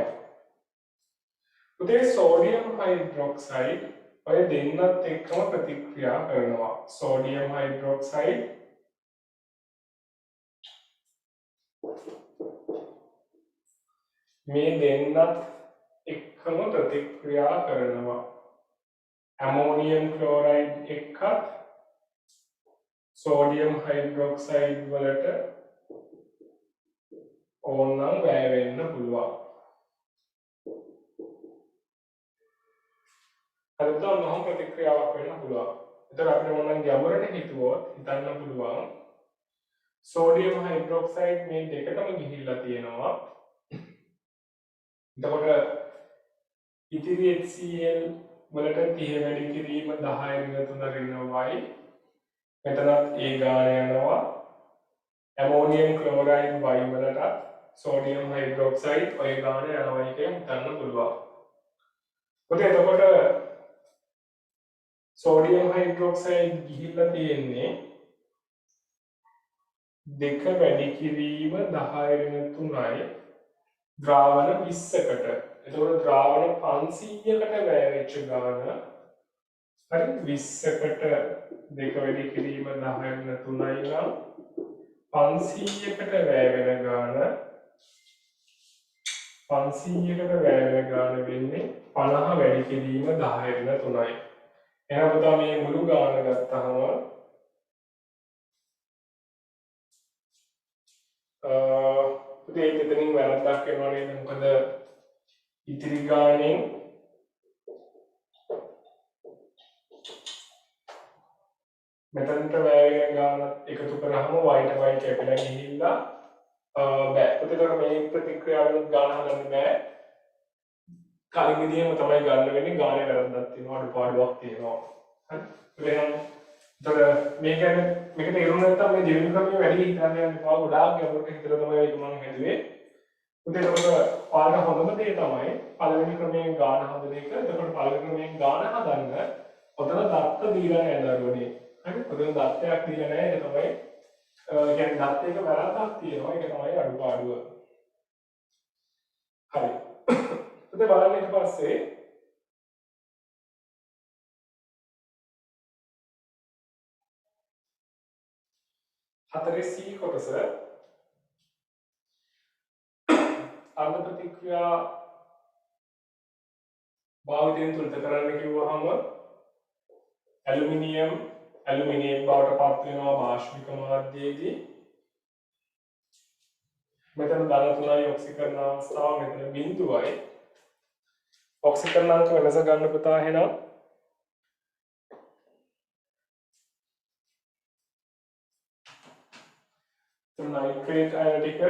Speaker 1: උදේ සෝඩියම් හයිඩ්‍රොක්සයිඩ් ඔය දෙන්නත් එක්කම ප්‍රතික්‍රියා කරනවා. සෝඩියම් හයිඩ්‍රොක්සයිඩ් මේ දෙන්නත් එක්කම ප්‍රතික්‍රියා කරනවා. ඇමෝනියම් ක්ලෝරයිඩ් එක්කත් සෝඩියම් හයිඩ්‍රොක්සයිඩ් වලට ඕනනම් වැය වෙන්න පුළුවන්. හරිද? ඔන්නෝම ප්‍රතික්‍රියාවක් වෙන්න පුළුවන්. ඒතර අපිට ඕනනම් ගැඹුරට හිතුවොත් හිතන්න පුළුවන් සෝඩියම් හයිඩ්‍රොක්සයිඩ් මේ දෙකටම ගිහිල්ලා තියෙනවා. එතකොට ඉතිරි HCl වලට 30 වැඩි කිරීම 10 ඍණ 3 ඍණ y මෙතනත් ඒ ගාන යනවා. ඇමෝනියම් ක්ලෝරයිඩ් y වලට සෝඩියම් හයිඩ්‍රොක්සයිඩ් ඔය ගාන යනවා කියලා හිතන්න පුළුවන්. ඔතේ එතකොට සෝඩියම් හයිඩ්‍රොක්සයිඩ් ගිහිල්ලා තියෙන්නේ 2 වැඩි කිරීම 10 ඍණ 3යි ද්‍රාවණ 20කට. එතකොට ද්‍රාවණ 500කට වැය වෙච්ච ගාන හරි 20කට 2 වැඩි කිරීම 10 ඍණ 3යි නම් 500කට වැය වෙන ගාන 500කට වැය වෙන ගාන වෙන්නේ 50 වැඩි කිරීම 10 ඍණ 3යි. එහෙනම් පුතා මේ මුළු ගාන ගත්තාම පුතේ එතනින් වැරද්දක් වෙනවා නේද? මොකද ඉතිරි ගානෙන් මෙතනට වැය වෙන ගාන එකතු කරාම y ට y කැපිලා ගිහිල්ලා බෑ. පුතේ මේ ප්‍රතික්‍රියාවෙන් ගාන හදන්න බෑ. කලින් විදිහම තමයි ගන්න වෙන්නේ. ගානේ වැරද්දක් තියෙනවා, අඩුපාඩුවක් තියෙනවා. හරි. මේක තේරුම් නැත්නම් මේ දෙවෙනි ක්‍රමයේ වැඩි හිතන්න යන්න එපා. ගොඩාක් ගැඹුරට හිතලා තමයි ඒක මම හැදුවේ. පුතේ එතකොට ඔයාලට හොඳම දේ තමයි පළවෙනි ක්‍රමයෙන් ගාන හදන එක. එතකොට පළවෙනි ක්‍රමයෙන් ගාන හදන්න ඔතන දත්ත දීලා නැහැ දරුවනේ. හරි. ඔතන දත්තයක් දීලා නැහැ. ඒක තමයි කියන්නේ දත්ත එක වැරද්දක් තියෙනවා. ඒක තමයි අඩුපාඩුව. හරි. පුතේ බලන්න ඊට පස්සේ හතරේ C කොටස අර්ධ ප්‍රතික්‍රියා භාවිතයෙන් තුලිත කරන්න කිව්වහම ඇලුමිනියම් බවට පත් වෙනවා බාෂ්පික මාධ්‍යයේදී. මෙතන ධන 3යි ඔක්සිකරණ අවස්ථාව මෙතන බිඳුවයි. ඔක්සිකරණාංක වෙනස ගන්න පුතා එහෙනම් नाइट्रेट आयन टिक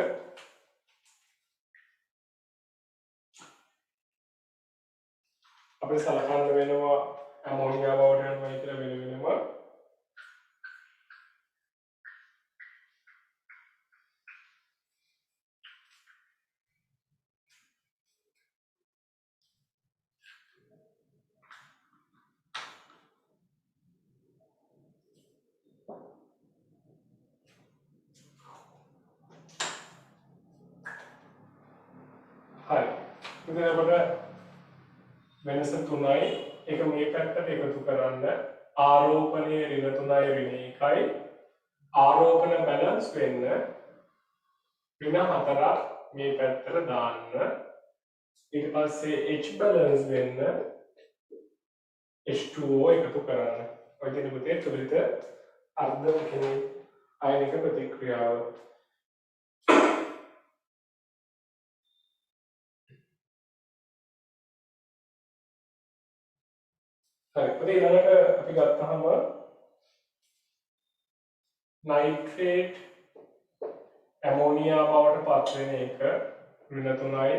Speaker 1: අපේ සලකන්න වෙනවා ඇමෝනියා බවට යනවා කියලා වෙනම හරි ඉතින් අපිට වෙනස තුනයි එක මේ පැත්තට එකතු කරන්න ආරෝපණයේ ඍණ 3යි ඍණ 1යි ආරෝපණ බැලන්ස් වෙන්න ඍණ 4ක් මේ පැත්තට දාන්න ඊට පස්සේ H බැලන්ස් වෙන්න H2O එකතු කරන්න ඔය දෙන පුතේ තුලිත අර්ධ කෙනේ අයනික ප්‍රතික්‍රියාව හරි පුතේ ඊළඟට අපි ගත්තාම नाइट्रेट ඇමෝනියා බවට පත් වෙන එක ඍණ 3යි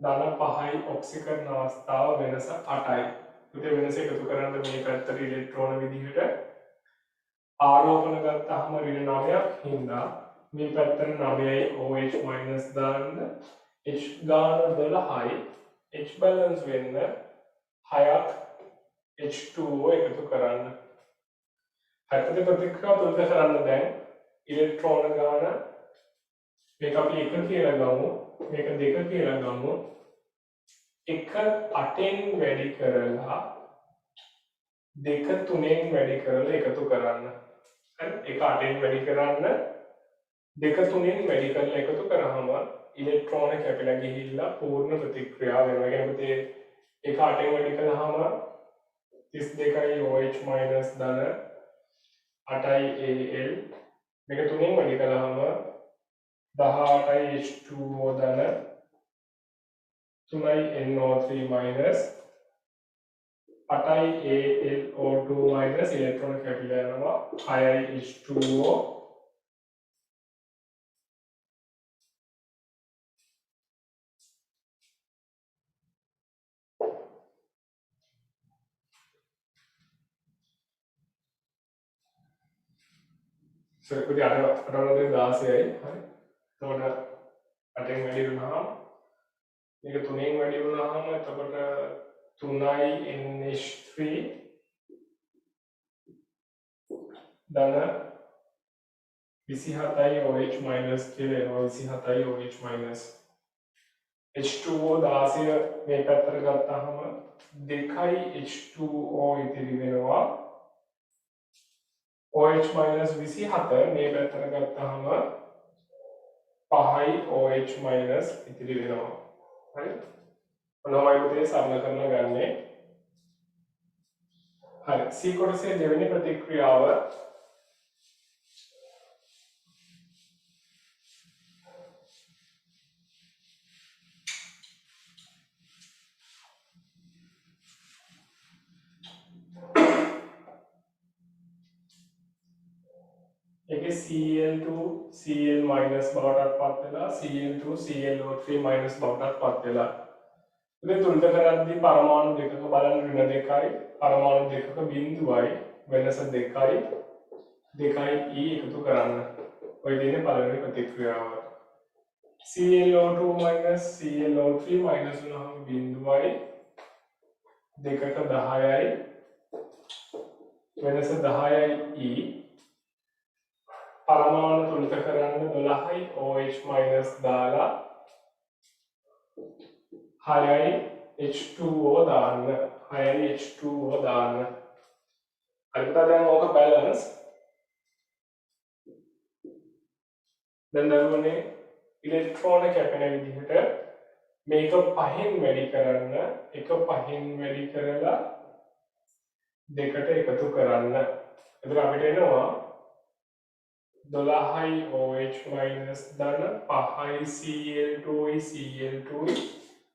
Speaker 1: ධන 5යි ඔක්සිකරණ අවස්ථාව වෙනස 8යි. ඒකේ වෙනස එකතු කරන්න මේ පැත්තට ඉලෙක්ට්‍රෝන විදිහට ආරෝපණ ගත්තාම ඍණ 9ක් හින්දා මේ පැත්තට 9යි OH මයිනස් දාන්න H ගාන 12යි H බැලන්ස් වෙන්න 6ක් H2O එකතු කරන්න. හතරේ ප්‍රතික්‍රියාව තුනට කරන්න දැන් ඉලෙක්ට්‍රෝන ගාන මේක අපි 1 කියලා ගමු මේක 2 කියලා ගමු 1 8න් වැඩි කරලා 2 3න් වැඩි කරලා එකතු කරන්න. හරි 1 8න් වැඩි කරන්න 2 3න් වැඩි කරලා එකතු කරාම ඉලෙක්ට්‍රෝන කැපිලා ගිහිල්ලා පූර්ණ ප්‍රතික්‍රියාව වෙනවා. ඒ කියන්නේ 1 8න් වැඩි කළාම 32යි OH මයිනස් ධන 8යි Al මේක 3න් වැඩි කළාම 18යි H2O ධන 3යි NO3 මයිනස් 8යි AlO2 මයිනස් ඉලෙක්ට්‍රෝන කැපිලා යනවා 6යි H2O සරකුටි 8 16යි හරි එතකොට 8න් වැඩි වුණාම මේක 3න් වැඩි වුණාම එතකොට 3යි NH3 ධන 27යි OH මයිනස් කියලා එනවා 27යි OH මයිනස් H2O 16 මේ පැත්තට ගත්තාම 2යි H2O ඉතිරි වෙනවා OH minus 27 මේ පැත්තට ගත්තාම 5යි OH minus ඉතිරි වෙනවා. හරි? මොනවයි පුතේ සරල කරලා ගන්නෙ. හරි. C කොටසේ දෙවෙනි ප්‍රතික්‍රියාව ඒකේ Cl2 Cl minus බවටත් පත් වෙලා Cl2 ClO3 minus බවටත් පත් වෙලා ඉතින් තුනට කරද්දී පරමාණු දෙකක බලන්න ඍණ 2යි පරමාණු දෙකක බිඳුවයි වෙනස 2යි 2යි E එකතු කරන්න. ඔය දෙන්නේ පළවෙනි ප්‍රතික්‍රියාව. ClO2 minus ClO3 minus වුණාම බිඳුවයි දෙකක 10යි වෙනස 10යි E පරමාණු තුනට කරන්න 12යි OH minus දාලා 6යි H2O දාන්න 6යි H2O දාන්න. හරිද? දැන් ඕක බැලන්ස්. දැන් දරුවනේ ඉලෙක්ට්‍රෝන කැපෙන විදිහට මේක 5න් වැඩි කරන්න 1 5න් වැඩි කරලා 2ට එකතු කරන්න. එතකොට අපිට එනවා 12යි OH minus ධන 5යි Cl2යි Cl2යි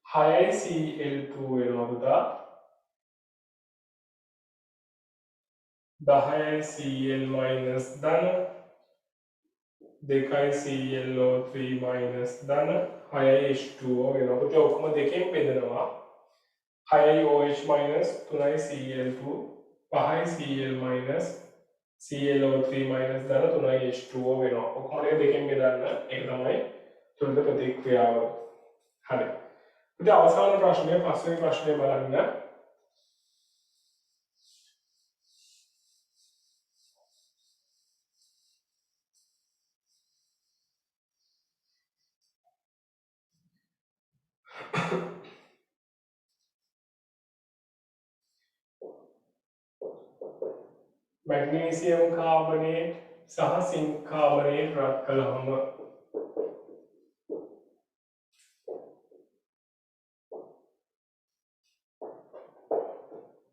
Speaker 1: 6යි Cl2 වෙනවා පුතා 10යි Cl minus ධන 2යි ClO3 minus ධන 6යි H2O වෙනවා පුතේ ඔක්කොම දෙකෙන් බෙදනවා 6යි OH minus 3යි Cl2 5යි Cl minus ClO3 minus ධන 3යි H2O වෙනවා. ඔක්කොම දෙකෙන් බෙදන්න. ඒක තමයි තුනක ප්‍රතික්‍රියාව. හරි. ඉතින් අවසාන ප්‍රශ්නය පස්වෙනි ප්‍රශ්නය බලන්න. मैग्नीशियम कार्बोनेट सह जिंक कार्बोनेट रद्द कलम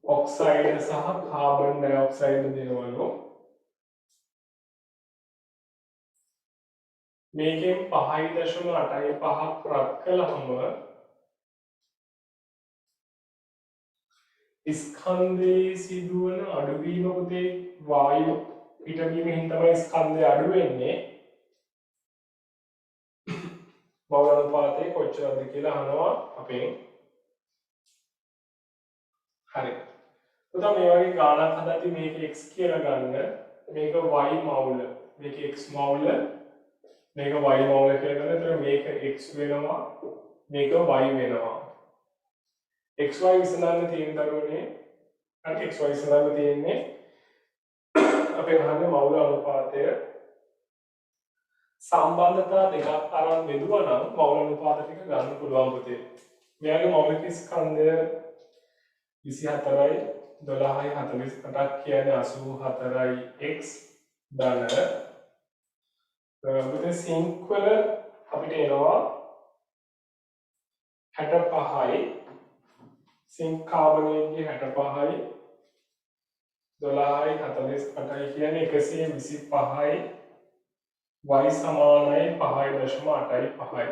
Speaker 1: ऑक्साइड सह कार्बन डाइऑक्साइड देवलो මේකෙන් 5.85ක් රත් කළාම ස්කන්ධයේ සිදුවන අඩුවීම පුතේ වායු පිටවීමෙන් තමයි ස්කන්ධය අඩු වෙන්නේ. මවුල අනුපාතය කොච්චරද කියලා අහනවා අපෙන්. හරි. එතකොට මේ වගේ ගාණක් හදද්දී මේක x කියලා ගන්න, මේක y මවුල, මේක x මවුල, මේක y මවුල කියලා ගන්න. එතකොට මේක x වෙනවා, මේක y වෙනවා. xy විසඳන්න තියෙන දරුවනේ. අර xy විසඳන්න තියෙන්නේ අපේ අහන්නේ මවුල අනුපාතය සම්බන්ධතා දෙකක් අරන් බෙදුවා නම් මවුල අනුපාත ටික ගන්න පුළුවන් පුතේ. මෙයාගේ මෞලික ස්කන්ධය 24යි 12යි 48ක් කියන්නේ 84යි x ධන පුතේ සිංක් වල අපිට එනවා 65යි සිංක් කාබනේට්ගේ 65යි 12යි 48යි කියන්නේ 125යි y සමානයි 5.8යි 5යි.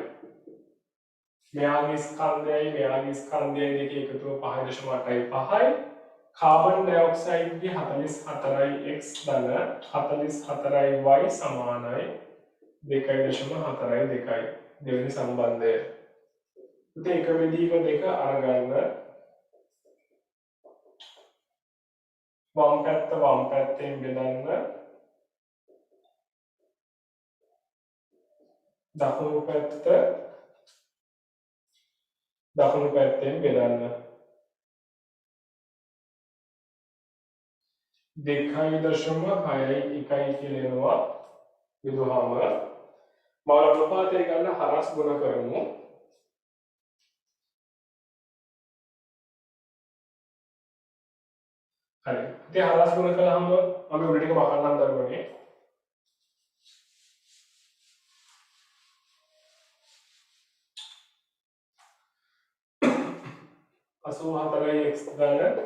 Speaker 1: මෙයාගේ ස්කන්ධයයි දෙක එකතුව 5.8යි 5යි. කාබන් ඩයොක්සයිඩ්ගේ 44යි x ධන 44යි y සමානයි 2.4යි 2යි. දෙවෙනි සම්බන්ධය. ඉතින් එක විදිහක දෙක අරගන්න. වම් පැත්තෙන් බෙදන්න. දකුණු පැත්තෙන් බෙදන්න. 2.6යි 1යි කියලා එනවා බෙදුවාම මවුල අනුපාතය ගන්න හරස් ගුණ කරමු. හරි. ඉතින් හරස් ගුණ කළාම අපි උඩ ටික වහන්න දරුවනේ. 84යි x ධන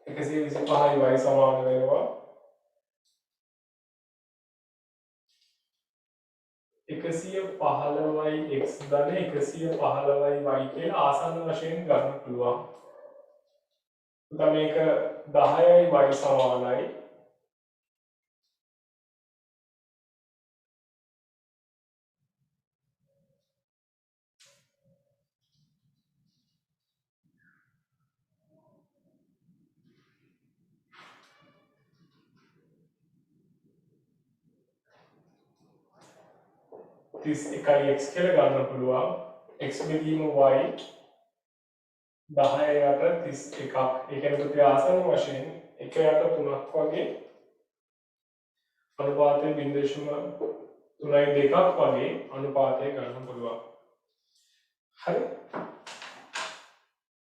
Speaker 1: 125යි y සමාන වෙනවා 115යි x ධන 115යි y කියලා ආසන්න වශයෙන් ගන්න පුළුවන්. දැන් මේක 10යි y සමානයි එකයි x කියලා ගන්න පුළුවන්. x බෙදීම y 10යට 31ක්. ඒ කියන්නේ පුතේ ආසන්න වශයෙන් 1යට 3ක් වගේ අනුපාතය 0.3.2ක් වගේ අනුපාතය ගන්න පුළුවන්. හරි.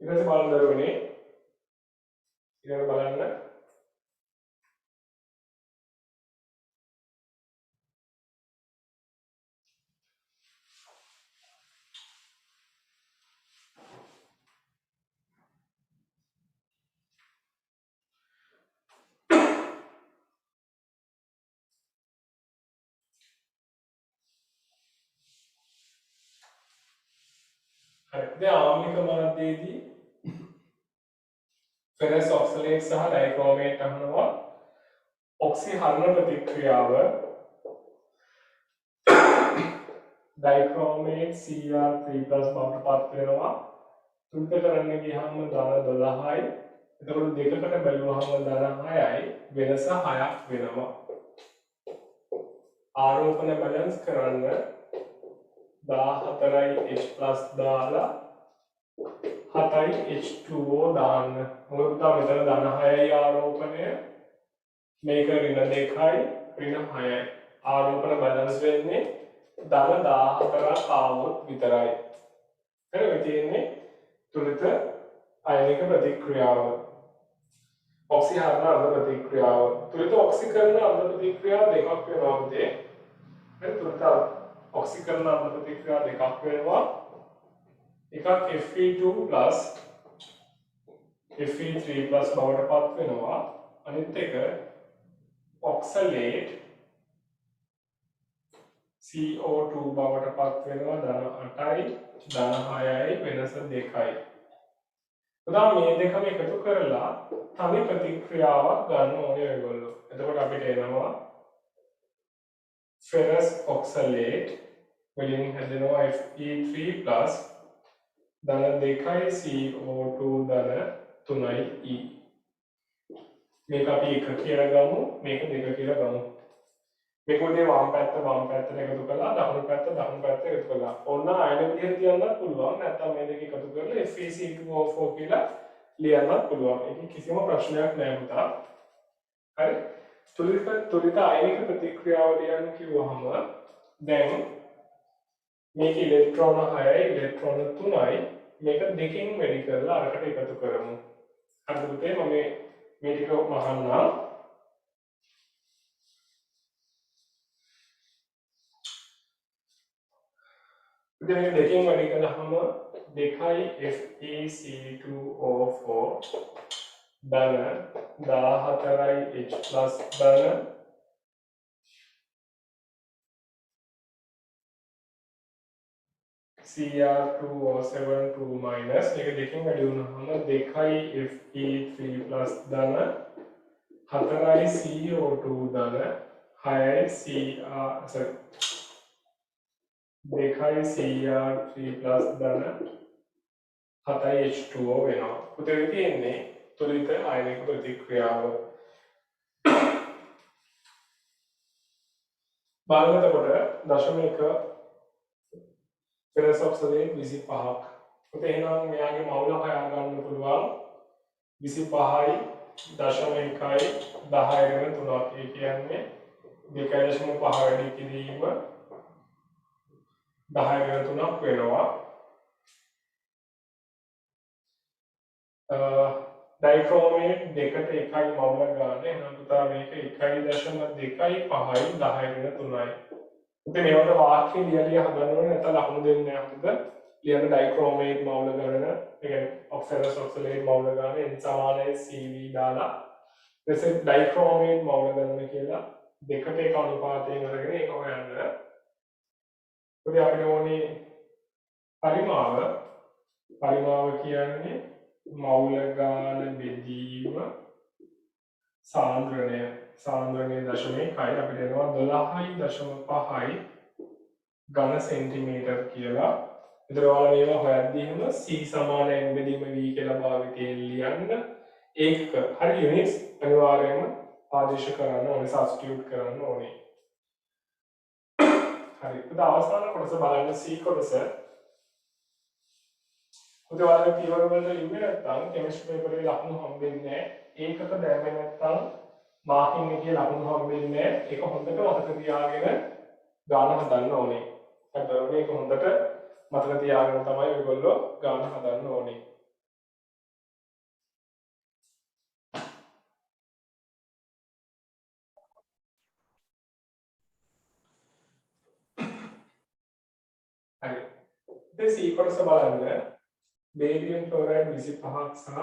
Speaker 1: ඊට පස්සේ බලන්න දරුවනේ. ඊළඟ බලන්න දැන් ආම්ලික මාධ්‍යයේදී ෆෙරස් ඔක්සලේට් සහ ඩයික්‍රෝමේට් අහනවා ඔක්සිහරණ ප්‍රතික්‍රියාව ඩයික්‍රෝමේට් Cr3+ බවට පත් වෙනවා. තුන්ට කරන්න ගියාම ධන 12යි. එතකොට දෙකකට බැලුවහම ධන 6යි වෙනස 6ක් වෙනවා. ආරෝපණ බැලන්ස් කරන්න 14යි H+ දාලා 7යි H2O දාන්න. මොකද මෙතන ධන 6යි ආරෝපණය මේක ඍණ 2යි ඍණ 6යි. ආරෝපණ බැලන්ස් වෙන්නේ ධන 14ක් ආවොත් විතරයි. හරි ඔය තියෙන්නේ තුලිත අයනික ප්‍රතික්‍රියාව. ඔක්සිහරණ අර්ධ ප්‍රතික්‍රියාව. තුලිත ඔක්සිකරණ අර්ධ ප්‍රතික්‍රියා දෙකක් වෙනවා පුතේ. හරි තුලිත ඔක්සිකරණ අර්ධ ප්‍රතික්‍රියා දෙකක් වෙනවා. එකක් Fe2+ Fe3+ බවට පත් වෙනවා. අනිත් එක ඔක්සලේට් CO2 බවට පත් වෙනවා ධන 8යි ධන 6යි වෙනස 2යි. පුතා මේ දෙකම එකතු කරලා තනි ප්‍රතික්‍රියාවක් ගන්න ඕනේ ඔයගොල්ලෝ. එතකොට අපිට එනවා ferrous oxalate වලින් හැදෙනවා Fe3+ ධන 2යි CO2 ධන 3යි E. මේක අපි එක කියලා ගමු, මේක දෙක කියලා ගමු. මේක උදේ වම් පැත්තට එකතු කළා, දකුණු පැත්තට එකතු කළා. ඕන ආයන විදිහට තියන්නත් පුළුවන්. නැත්නම් මේ දෙක එකතු කරලා FeC2O4 කියලා ලියන්නත් පුළුවන්. ඒක කිසිම ප්‍රශ්නයක් නෑ පුතා. හරි. තුලිත ආයනික ප්‍රතික්‍රියාව ලියන්න කිව්වහම දැන් මේක ඉලෙක්ට්‍රෝන 6යි ඉලෙක්ට්‍රෝන 3යි මේක දෙකෙන් වැඩි කරලා අරකට එකතු කරමු. හරිද පුතේ? මම මේ ටික මහන්නම්. ඉතින් මේක දෙකෙන් වැඩි කළාම 2යි FeC2O4 ධන 14යි H+ ධන Cr2O7 2- මේක දෙකෙන් වැඩි වුණාම 2යි Fe3+ ධන 4යි CO2 ධන 6යි දෙකයි Cr3+ ධන 7යි H2O වෙනවා. පුතේ තියෙන්නේ තුලිත ආයනික ප්‍රතික්‍රියාව. බලන්න එතකොට 0.1 ferrous oxalate 25ක්. පුතේ එහෙනම් මෙයාගේ මවුල හොයා ගන්න පුළුවන් 25යි 0.1යි 10 3ක්. ඒ කියන්නේ 2.5 වැඩි කිරීම 10 වෙනවා. ඩයික්‍රෝමේට් දෙකට එකයි මවුල ගන්න. එහෙනම් පුතා මේක 1.25යි 10 3යි. ඉතින් මේවට වාක්‍ය ලියලිය හදන්න ඕනේ නැත්නම් ලකුණු දෙන්නේ නැහැ. ලියන ඩයික්‍රෝමේට් මවුල ගන්න. ඒ කියන්නේ ferrous oxalate මවුල ගන්න. n සමානයි Cv දාලා ඊට ඩයික්‍රෝමේට් මවුල ගන්න කියලා දෙකට එක අනුපාතයෙන් අරගෙන ඒක හොයන්න. ඉතින් අපිට ඕනේ පරිමාව කියන්නේ මවුල ගාන බෙදීම සාන්ද්‍රණය 0.1යි අපිට එනවා 12.5යි ඝන සෙන්ටිමීටර් කියලා. ඒතර ඔයාලා මේවා හොයද්දී එහෙම C සමාන n බෙදීම v කියලා භාවිතයෙන් ලියන්න. ඒකක හරි යුනිට්ස් අනිවාර්යයෙන්ම ආදේශ කරන්න ඕනේ, සබ්ස්ටිටියුට් කරන්න ඕනේ. හරි. ඊට අවසාන කොටස බලන්න C කොටස. උදේ ඔයාලා පියවර වල ඉන්නේ නැත්නම් කෙමිස්ට්‍රි පේපර් එකේ ලකුණු හම්බෙන්නේ නැහැ. ඒකක දැම්මේ නැත්නම් මාකින් එකේ ලකුණු හම්බෙන්නේ නැහැ. ඒක හොඳට මතක තියාගෙන ගාන හදන්න ඕනේ. හරිද? මේක හොඳට මතක තියාගෙන තමයි ඔයගොල්ලෝ ගාන හදන්න ඕනේ. හරි. ඉතින් C කොටස බලන්න. බේරියම් ක්ලෝරයිඩ් 25ක් සහ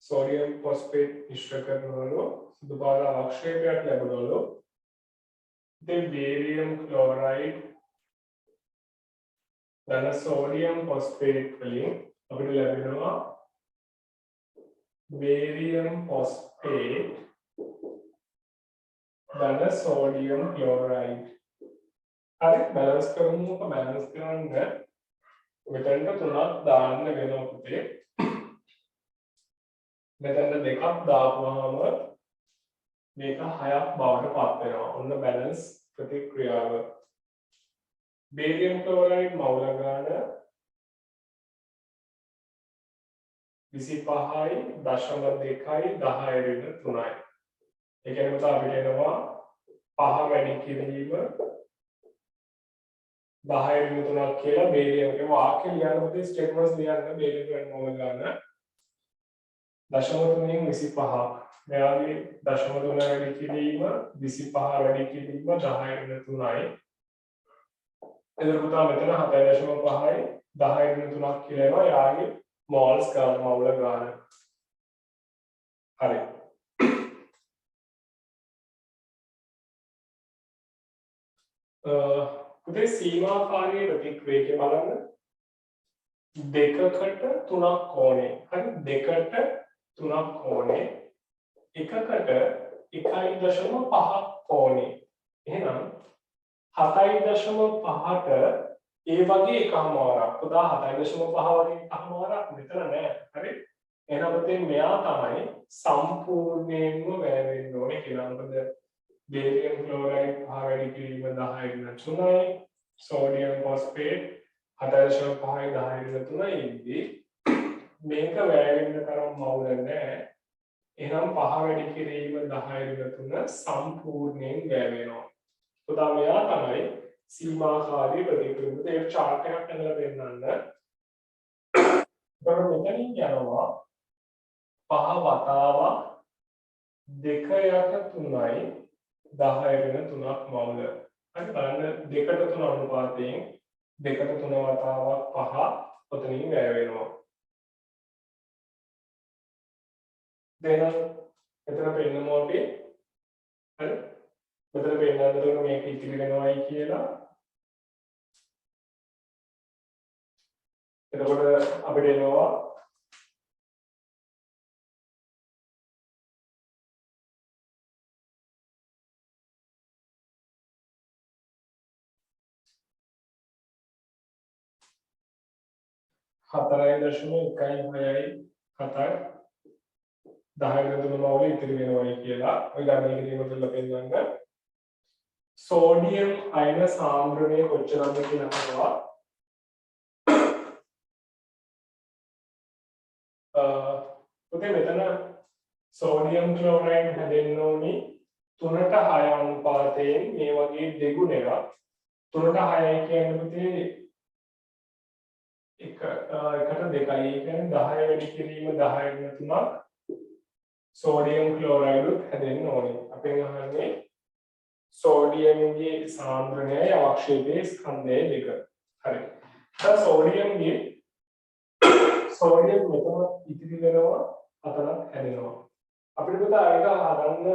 Speaker 1: සෝඩියම් ෆොස්ෆේට් මිශ්‍ර කරනවලු සුදු පාට ආක්ෂේපයක් ලැබුණවලු. ඉතින් බේරියම් ක්ලෝරයිඩ් ධන සෝඩියම් ෆොස්ෆේට් වලින් අපිට ලැබෙනවා barium phosphate ධන sodium chloride. හරි බැලන්ස් කරමු. බැලන්ස් කරන්න මෙතනට 3ක් දාන්න වෙනවා පුතේ. මෙතන 2ක් දාපුවාම මේක 6ක් බවට පත් වෙනවා. ඔන්න බැලන්ස් ප්‍රතික්‍රියාව. barium chloride මවුල ගාන 25යි 0.2යි 10 3යි. ඒ කියන්නේ පුතා අපිට එනවා 5 වැඩි කිරීම 10 3ක් කියලා බේරියම් එක වාක්‍ය ලියන්න පුතේ ස්ටේට්මන්ට්ස් ලියන්න බේරියම් කරන මොන ගන්න 0.3න් 25ක් මෙයාගේ 0.3 වැඩි කිරීම 25 වැඩි කිරීම 10 3යි. එතකොට පුතා මෙතන 7.5යි 10 3ක් කියලා එනවා යාගේ moles ගන්න මවුල ගන්න. හරි. පුතේ සීමාකාරී ප්‍රතික්‍රියාවක බලන්න දෙකකට තුනක් කෝණේ. හරි දෙකට තුනක් කෝණේ එකකට 1.5ක් කෝණේ. එහෙනම් 7.5ට ඒ වගේ එකමාරක්. උදා 7.5 වගේ එකමාරක් මෙතන නෑ. හරි? එහෙනම් පුතේ මෙයා තමයි සම්පූර්ණයෙන්ම වැය වෙන්න ඕනේ කියලා. මොකද බේරියම් ක්ලෝරයිඩ් පහ වැඩි කිරීම 10/3යි. සෝඩියම් ෆොස්ෆේට් 7.5/10/3යි ඉදී මේක වැය වෙන්න තරම් මවුල නෑ. එහෙනම් පහ වැඩි කිරීම 10/3 සම්පූර්ණයෙන් වැය වෙනවා. උදා මෙයා තමයි සීමාකාරී ප්‍රතික්‍රියාව. ඒක chart එකක් කරලා දෙන්නන්න. එතකොට මෙතනින් යනවා පහ වතාවක් 2/3යි 10/3ක් මවුල. හරි බලන්න 2/3 අනුපාතයෙන් 2/3 වතාවක් පහ ඔතනින් වැය වෙනවා. දැන් එතන පෙන්නනවා අපි හරි මෙතන පෙන්නනකොට මේක ඉතිරි වෙනවයි කියලා. එතකොට අපිට එනවා හතරයි දශම 1.6යි 7යි 10/3 මවුල ඉතිරි වෙනවයි කියලා. ඔය ගණනය කිරීම කරලා පෙන්නන්න. සෝඩියම් අයන සාන්ද්‍රණය කොච්චරද කියලා අහනවා. පුතේ මෙතන සෝඩියම් ක්ලෝරයිඩ් හැදෙන්න ඕනි 3:6 අනුපාතයෙන් මේ වගේ දෙගුණයක්. 3:6යි කියන්නේ පුතේ එකට 2යි. ඒ කියන්නේ 10 වැඩි කිරීම 10/3ක් සෝඩියම් ක්ලෝරයිඩ් හැදෙන්න ඕනේ. අපෙන් අහන්නේ සෝඩියම්ගේ සාන්ද්‍රණයයි අවක්ෂේපයේ ස්කන්ධය දෙක. හරි. දැන් සෝඩියම් මෙතන ඉතිරි වෙනවා අතනක් හැදෙනවා. අපිට පුතා ඒක හදන්න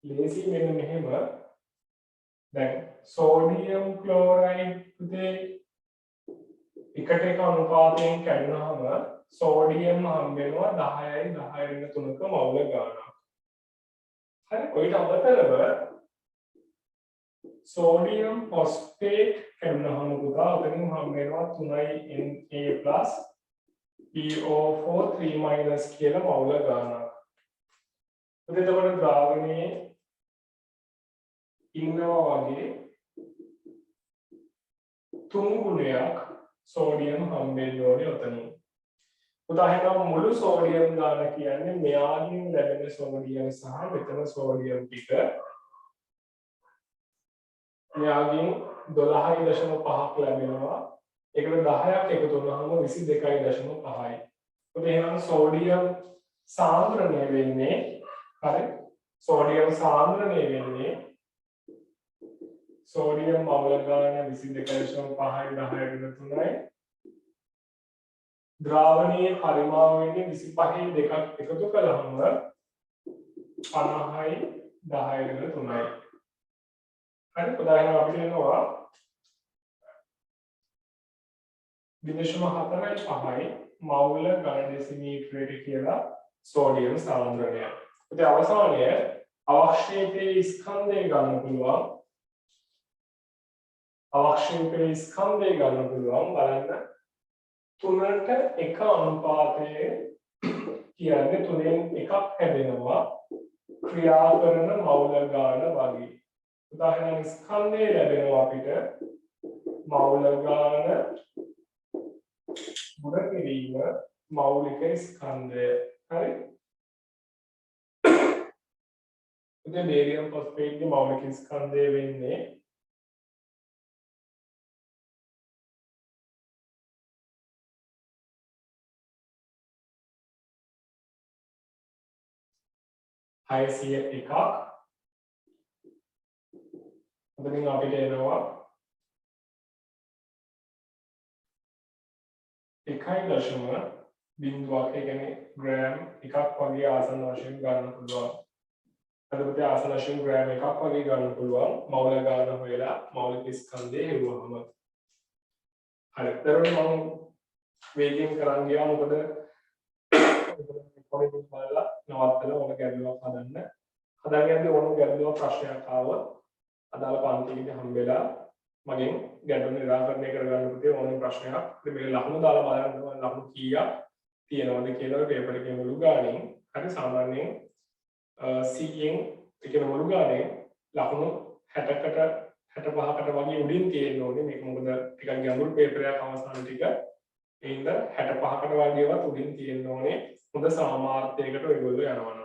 Speaker 1: ලේසි මෙන්න මෙහෙම. දැන් සෝඩියම් ක්ලෝරයිඩ් පුතේ එකට එක අනුපාතයෙන් කැඩුනහම සෝඩියම් හම්බ වෙනවා 10/10/3ක මවුල ගානක්. හරි ඔයිට අමතරව සෝඩියම් ෆොස්ෆේට් කැඩුනහම පුතා ඔතනින් හම්බ වෙනවා 3Na+ PO4 3- කියලා මවුල ගානක්. එතකොට ද්‍රාවණයේ ඉන්නවා වගේ 3 ගුණයක් සෝඩියම් හම්බෙන්න ඕනේ ඔතනින්. උදාහරණයක් මුළු සෝඩියම් ගාන කියන්නේ මෙයාගෙන් ලැබෙන සෝඩියම් සහ මෙතන සෝඩියම් ටික මෙයාගෙන් 12.5ක් ලැබෙනවා. ඒකට 10ක් එකතු වුණාම 22.5යි. ඒත් එහෙනම් සෝඩියම් සාන්ද්‍රණය වෙන්නේ හරි සෝඩියම් සාන්ද්‍රණය වෙන්නේ සෝඩියම් මවුල ගාන 22.5යි 10/3යි. ද්‍රාවණයේ පරිමාව වෙන්නේ 25න් දෙකක් එකතු කළාම 50යි 10/3යි. හරි උදාහරණයක් අපිට එනවා 0.45යි මවුල ඝන ඩෙසිමීටරයට කියලා සෝඩියම් සාන්ද්‍රණය. ඉතින් අවසානයේ අවක්ෂේපයේ ස්කන්ධය ගන්න පුළුවන්. අවක්ෂේපයේ ස්කන්ධය ගන්න පුළුවන් බලන්න 3ට 1 අනුපාතයේ කියන්නේ 3න් එකක් හැදෙනවා ක්‍රියා කරන මවුල ගාන වගේ. උදාහරණයක් ස්කන්ධය ලැබෙනවා අපිට මවුල ගාන මුල කිරීම මෞලික ස්කන්ධය. හරි. ඉතින් බේරියම් ෆොස්ෆේට්ගේ මෞලික ස්කන්ධය වෙන්නේ හයසිය එකක්. ඔතනින් අපිට එනවා 1.0ක් ඒ කියන්නේ ග්‍රෑම් එකක් වගේ ආසන්න වශයෙන් ගන්න පුළුවන්. අදපොත ආසන්න වශයෙන් ග්‍රෑම් එකක් වගේ ගන්න පුළුවන් මවුල ගාන හොයලා මෞලික ස්කන්ධය හෙව්වහම. හරි. ඊට මම වේගයෙන් කරන් ගියා මොකද පොඩි බලලා නවත්තලා ඕන ගැටලුවක් හදන්න. හදන් යද්දී ඕන ගැටලුවක් ප්‍රශ්නයක් ආවොත් අදාළ පන්තියේදී හම්බෙලා මගෙන් ගැටලුව නිරාකරණය කරගන්න පුතේ ඕන ප්‍රශ්නයක්. ඉතින් මේ ලකුණු දාලා බලන්න ලකුණු කීයක් තියෙනවද කියලා පේපර් එකේ මුළු ගාණෙන්. හරි සාමාන්‍යයෙන් CN එකේ මුළු ගාණෙන් ලකුණු 60කට 65කට වගේ උඩින් තියෙන්න ඕනේ. මේක මොකද ටිකක් ගැඹුරු පේපර් එකක් අවසාන ටික. ඒ හින්දා 65කට වගේවත් උඩින් තියෙන්න ඕනේ. හොඳ සමාර්ථයකට ඔයගොල්ලෝ යනවා නම්